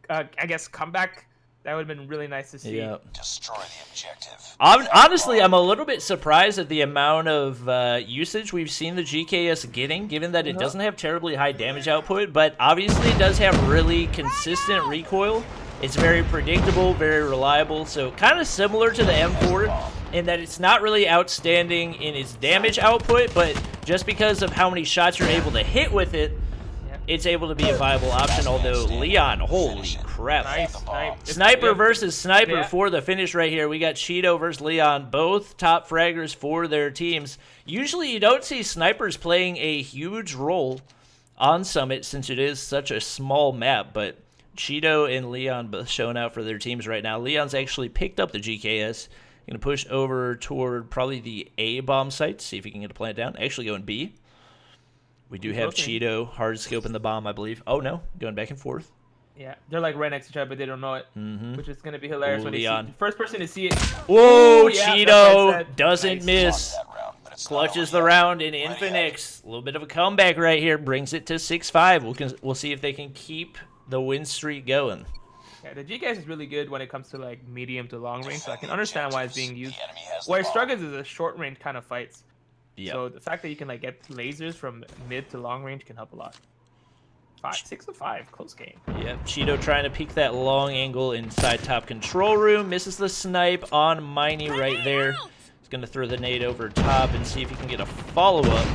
I guess, comeback. That would have been really nice to see. Yep. Destroy the objective. Honestly, I'm a little bit surprised at the amount of usage we've seen the GKS getting, given that it doesn't have terribly high damage output, but obviously it does have really consistent recoil. It's very predictable, very reliable, so kind of similar to the M4 in that it's not really outstanding in its damage output, but just because of how many shots you're able to hit with it, it's able to be a viable option, although Leon, holy crap. Nice. Sniper versus Sniper for the finish right here. We got Cheeto versus Leon, both top fraggers for their teams. Usually you don't see Snipers playing a huge role on Summit since it is such a small map, but Cheeto and Leon both showing out for their teams right now. Leon's actually picked up the GKS. Going to push over toward probably the A bomb site, see if he can get a plant down. Actually going B. We do have Cheeto hard scoping the bomb, I believe. Oh, no. Going back and forth. Yeah, they're like right next to each other, but they don't know it, which is going to be hilarious when they see the first person to see it. Whoa, Ooh, yeah, Cheeto doesn't miss. Clutches the round in Infinix. A little bit of a comeback right here. Brings it to 6-5. We'll see if they can keep the win streak going. Yeah, the GKS is really good when it comes to like medium to long range, so I can understand why it's being used. Where it struggles is the short range kind of fights. Yep. So the fact that you can like get lasers from mid to long range can help a lot. 6-5, close game. Yep, Cheeto trying to peek that long angle inside top control room. Misses the snipe on Miney right there. He's going to throw the nade over top and see if he can get a follow-up.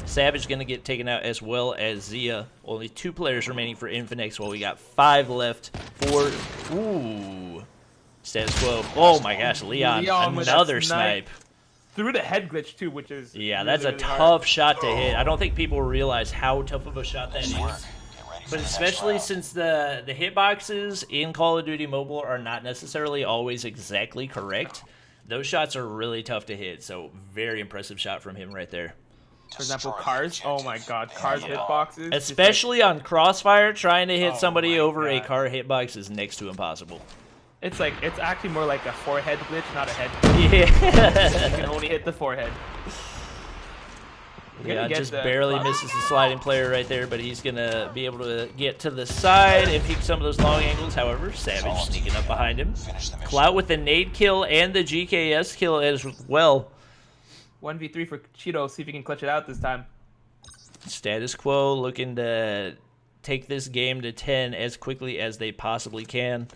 Savage going to get taken out as well as Zia. Only 2 players remaining for Infinix while we got 5 left for... Ooh. Status quo. Oh my gosh, Leon another snipe. Through the head glitch too, which is that's a tough shot to hit. I don't think people realize how tough of a shot that is. But especially since the hitboxes in Call of Duty Mobile are not necessarily always exactly correct, those shots are really tough to hit. So very impressive shot from him right there. For example, Cars. Oh my god, Cars hitboxes. Especially on Crossfire, trying to hit somebody over a car hitbox is next to impossible. It's actually more like a forehead glitch, not a head glitch. Yeah. You can only hit the forehead. Yeah, just barely misses the sliding player right there, but he's going to be able to get to the side and peek some of those long angles. However, Savage sneaking up behind him. Clout with the nade kill and the GKS kill as well. 1v3 for Cheeto. See if he can clutch it out this time. Status quo looking to take this game to 10 as quickly as they possibly can.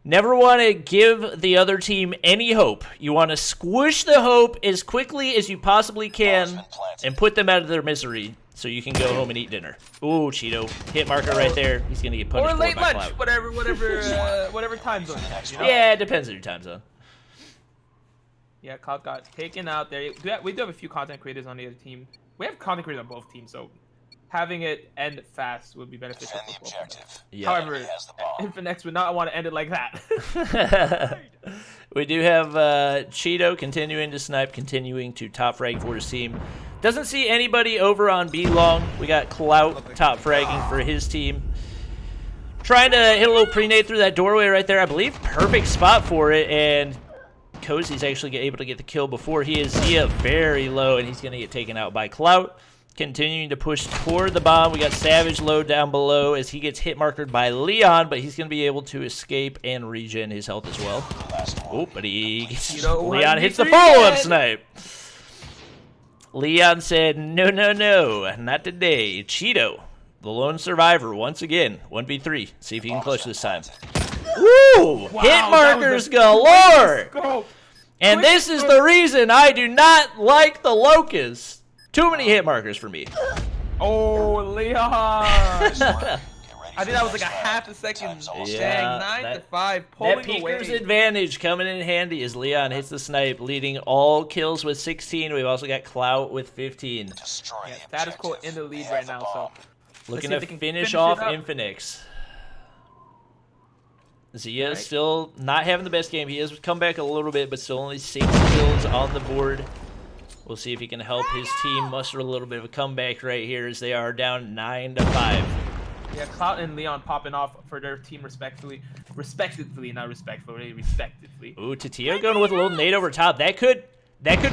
Never want to give the other team any hope. You want to squish the hope as quickly as you possibly can and put them out of their misery so you can go home and eat dinner. Ooh, Cheeto. Hit marker right there. He's going to get punished or late for it by lunch, Clout. whatever time zone. You know? Yeah, it depends on your time zone. Yeah, Clout got taken out there. We do have a few content creators on the other team. We have content creators on both teams, so having it end fast would be beneficial for both of them. Yeah. However, Infinix would not want to end it like that. We do have Cheeto continuing to snipe, continuing to top frag for his team. Doesn't see anybody over on B long. We got Clout top fragging for his team. Trying to hit a little pre-nade through that doorway right there. I believe perfect spot for it, and Cozy's actually able to get the kill before he is. Zia very low, and he's going to get taken out by Clout. Continuing to push toward the bomb. We got Savage low down below as he gets hit markered by Leon, but he's going to be able to escape and regen his health as well. Oh, but Leon hits the follow-up snipe. Leon said, no, no, no, not today. Cheeto, the lone survivor, once again, 1v3. See if he can clutch this time. Woo! Wow, hit markers galore! And this is the reason I do not like the Locust. Too many hit markers for me. Oh, Leon! I think that was like a half a second. Yeah, Dang, 9-5, pulling that Peeker's away. advantage coming in handy as Leon hits the snipe, leading all kills with 16. We've also got Clout with 15. Yeah, status quo in the lead right now, so looking to finish off Infinix. Zia is still not having the best game. He has come back a little bit, but still only 6 kills on the board. We'll see if he can help his team muster a little bit of a comeback right here as they are down 9-5. Yeah, Cloud and Leon popping off for their team respectively, not respectfully, respectively. Ooh, Tatio going with a little nade over top. That could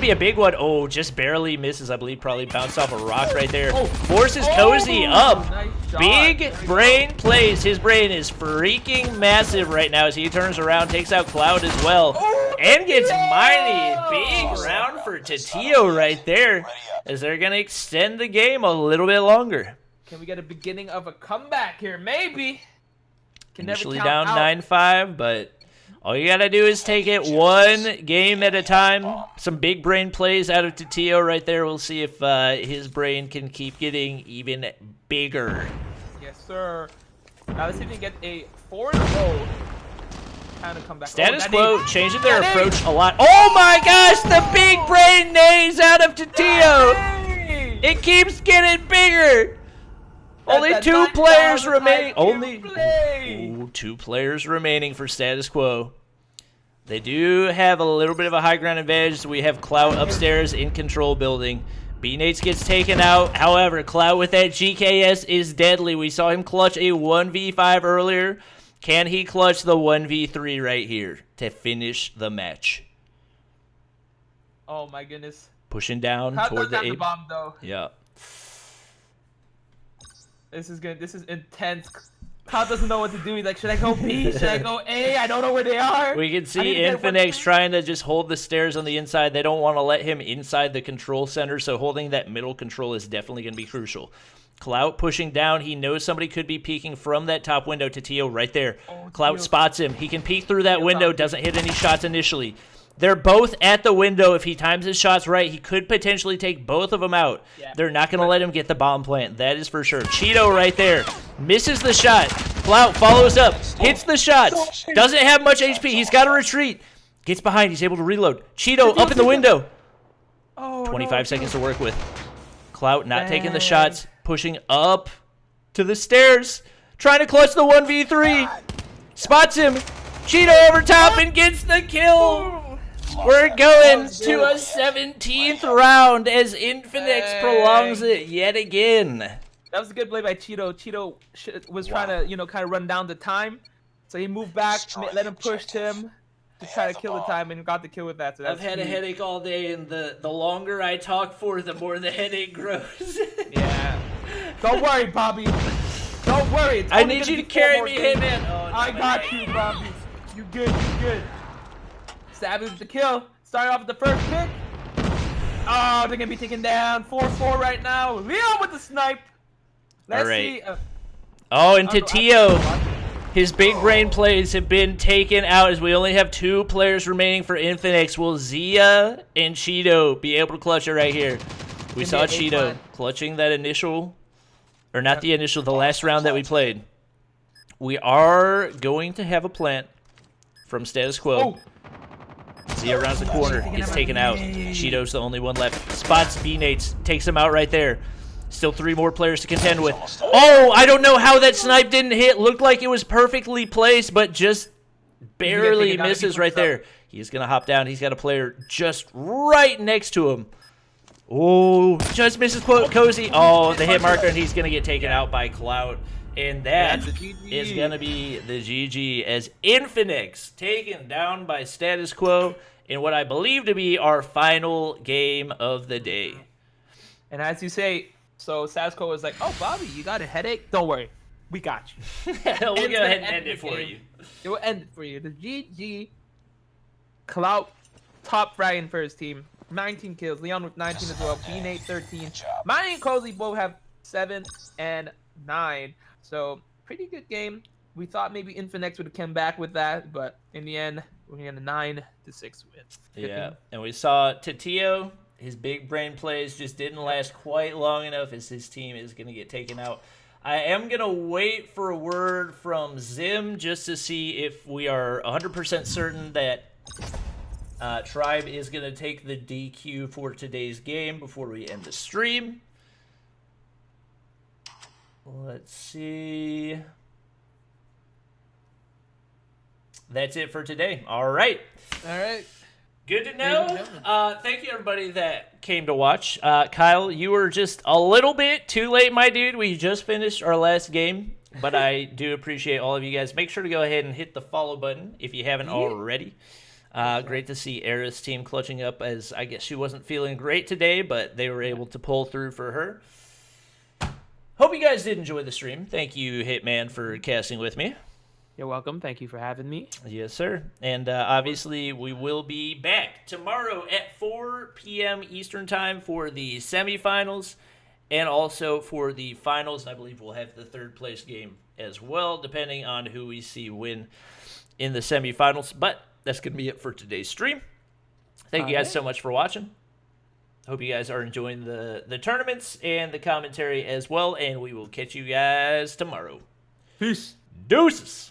be a big one. Oh, just barely misses. I believe probably bounced off a rock right there. Forces Cozy up. Nice shot. Big brain plays. His brain is freaking massive right now as he turns around, takes out Cloud as well, and gets Miney. Big round for Tatio right there as they're going to extend the game a little bit longer. Can we get a beginning of a comeback here? Maybe. Initially down 9-5, but all you gotta do is take it one game at a time. Some big brain plays out of Tatio right there. We'll see if his brain can keep getting even bigger. Yes, sir. Now let's see if we can get a 4 in a row. Kind of comeback. Status Quo changing their approach a lot. Oh my gosh, the big brain nades out of Tatio. It keeps getting bigger. Only 2 players remaining. Only 2 players remaining for Status Quo. They do have a little bit of a high ground advantage. We have Clout upstairs in control building. B-Nates gets taken out. However, Clout with that GKS is deadly. We saw him clutch a 1v5 earlier. Can he clutch the 1v3 right here to finish the match? Oh my goodness. Pushing down toward the A. Bomb, though. Yeah. This is good. This is intense. Cloud doesn't know what to do. He's like, should I go B? Should I go A? I don't know where they are. We can see Infinix trying to just hold the stairs on the inside. They don't want to let him inside the control center, so holding that middle control is definitely going to be crucial. Clout pushing down. He knows somebody could be peeking from that top window. Tatio right there. Clout spots him. He can peek through that window. Doesn't hit any shots initially. They're both at the window. If he times his shots right, he could potentially take both of them out. They're not going to let him get the bomb plant. That is for sure. Cheeto right there. Misses the shot. Clout follows up. Hits the shots. Doesn't have much HP. He's got to retreat. Gets behind. He's able to reload. Cheeto up in the window. 25 seconds to work with. Clout not taking the shots. Pushing up to the stairs. Trying to clutch the 1v3. Spots him. Cheeto over top and gets the kill. We're going to a 17th round as Infinix prolongs it yet again. That was a good play by Cheeto. Cheeto was trying to, kind of run down the time. So he moved back, let him push him to try to kill the time, and got the kill with that. So I've had a headache all day, and the longer I talk for, the more the headache grows. Yeah. Don't worry, Bobby. Don't worry. I need you to carry me, Hitman. Oh, no, I got you, Bobby. You good, you good. Savage with the kill. Starting off with the first pick. Oh, they're going to be taken down. 4-4 right now. Leon with the snipe. Let's see. Oh, and Tatio. His big brain plays have been taken out as we only have 2 players remaining for Infinix. Will Zia and Cheeto be able to clutch it right here? We saw Cheeto clutching that initial, or not the initial, the last round that we played. We are going to have a plant from Status Quo. Zia around the corner, gets taken out. Cheeto's the only one left. Spots B-Nates, takes him out right there. Still 3 more players to contend with. Oh, I don't know how that snipe didn't hit. Looked like it was perfectly placed, but just barely misses right there. He's going to hop down. He's got a player just right next to him. Oh, just misses Cozy. Oh, the hit marker, and he's going to get taken out by Clout. And that is going to be the GG as Infinix taken down by Status Quo in what I believe to be our final game of the day. And as you say, so Status Quo was like, oh, Bobby, you got a headache? Don't worry. We got you. We'll go ahead and end it for you. It will end it for you. The GG Clout top fragging for his team. 19 kills. Leon with 19 as well. B-Nate 13. Miney and Cozy both have 7 and 9. So, pretty good game. We thought maybe Infinix would have come back with that, but in the end, we're getting a 9-6 win. Yeah, and we saw Tatio. His big brain plays just didn't last quite long enough as his team is going to get taken out. I am going to wait for a word from Zim just to see if we are 100% certain that Tribe is going to take the DQ for today's game before we end the stream. Let's see. that's it for today. All right. All right. Good to know. Thank you, everybody that came to watch. Kyle, you were just a little bit too late, my dude. We just finished our last game, but I do appreciate all of you guys. Make sure to go ahead and hit the follow button if you haven't already. Great to see Era's team clutching up, as I guess she wasn't feeling great today, but they were able to pull through for her. Hope you guys did enjoy the stream. Thank you, Hitman, for casting with me. You're welcome. Thank you for having me. Yes, sir. And obviously, we will be back tomorrow at 4 p.m. Eastern Time for the semifinals and also for the finals. And I believe we'll have the third place game as well, depending on who we see win in the semifinals. But that's going to be it for today's stream. Thank you guys so much for watching. Hope you guys are enjoying the tournaments and the commentary as well. And we will catch you guys tomorrow. Peace. Deuces.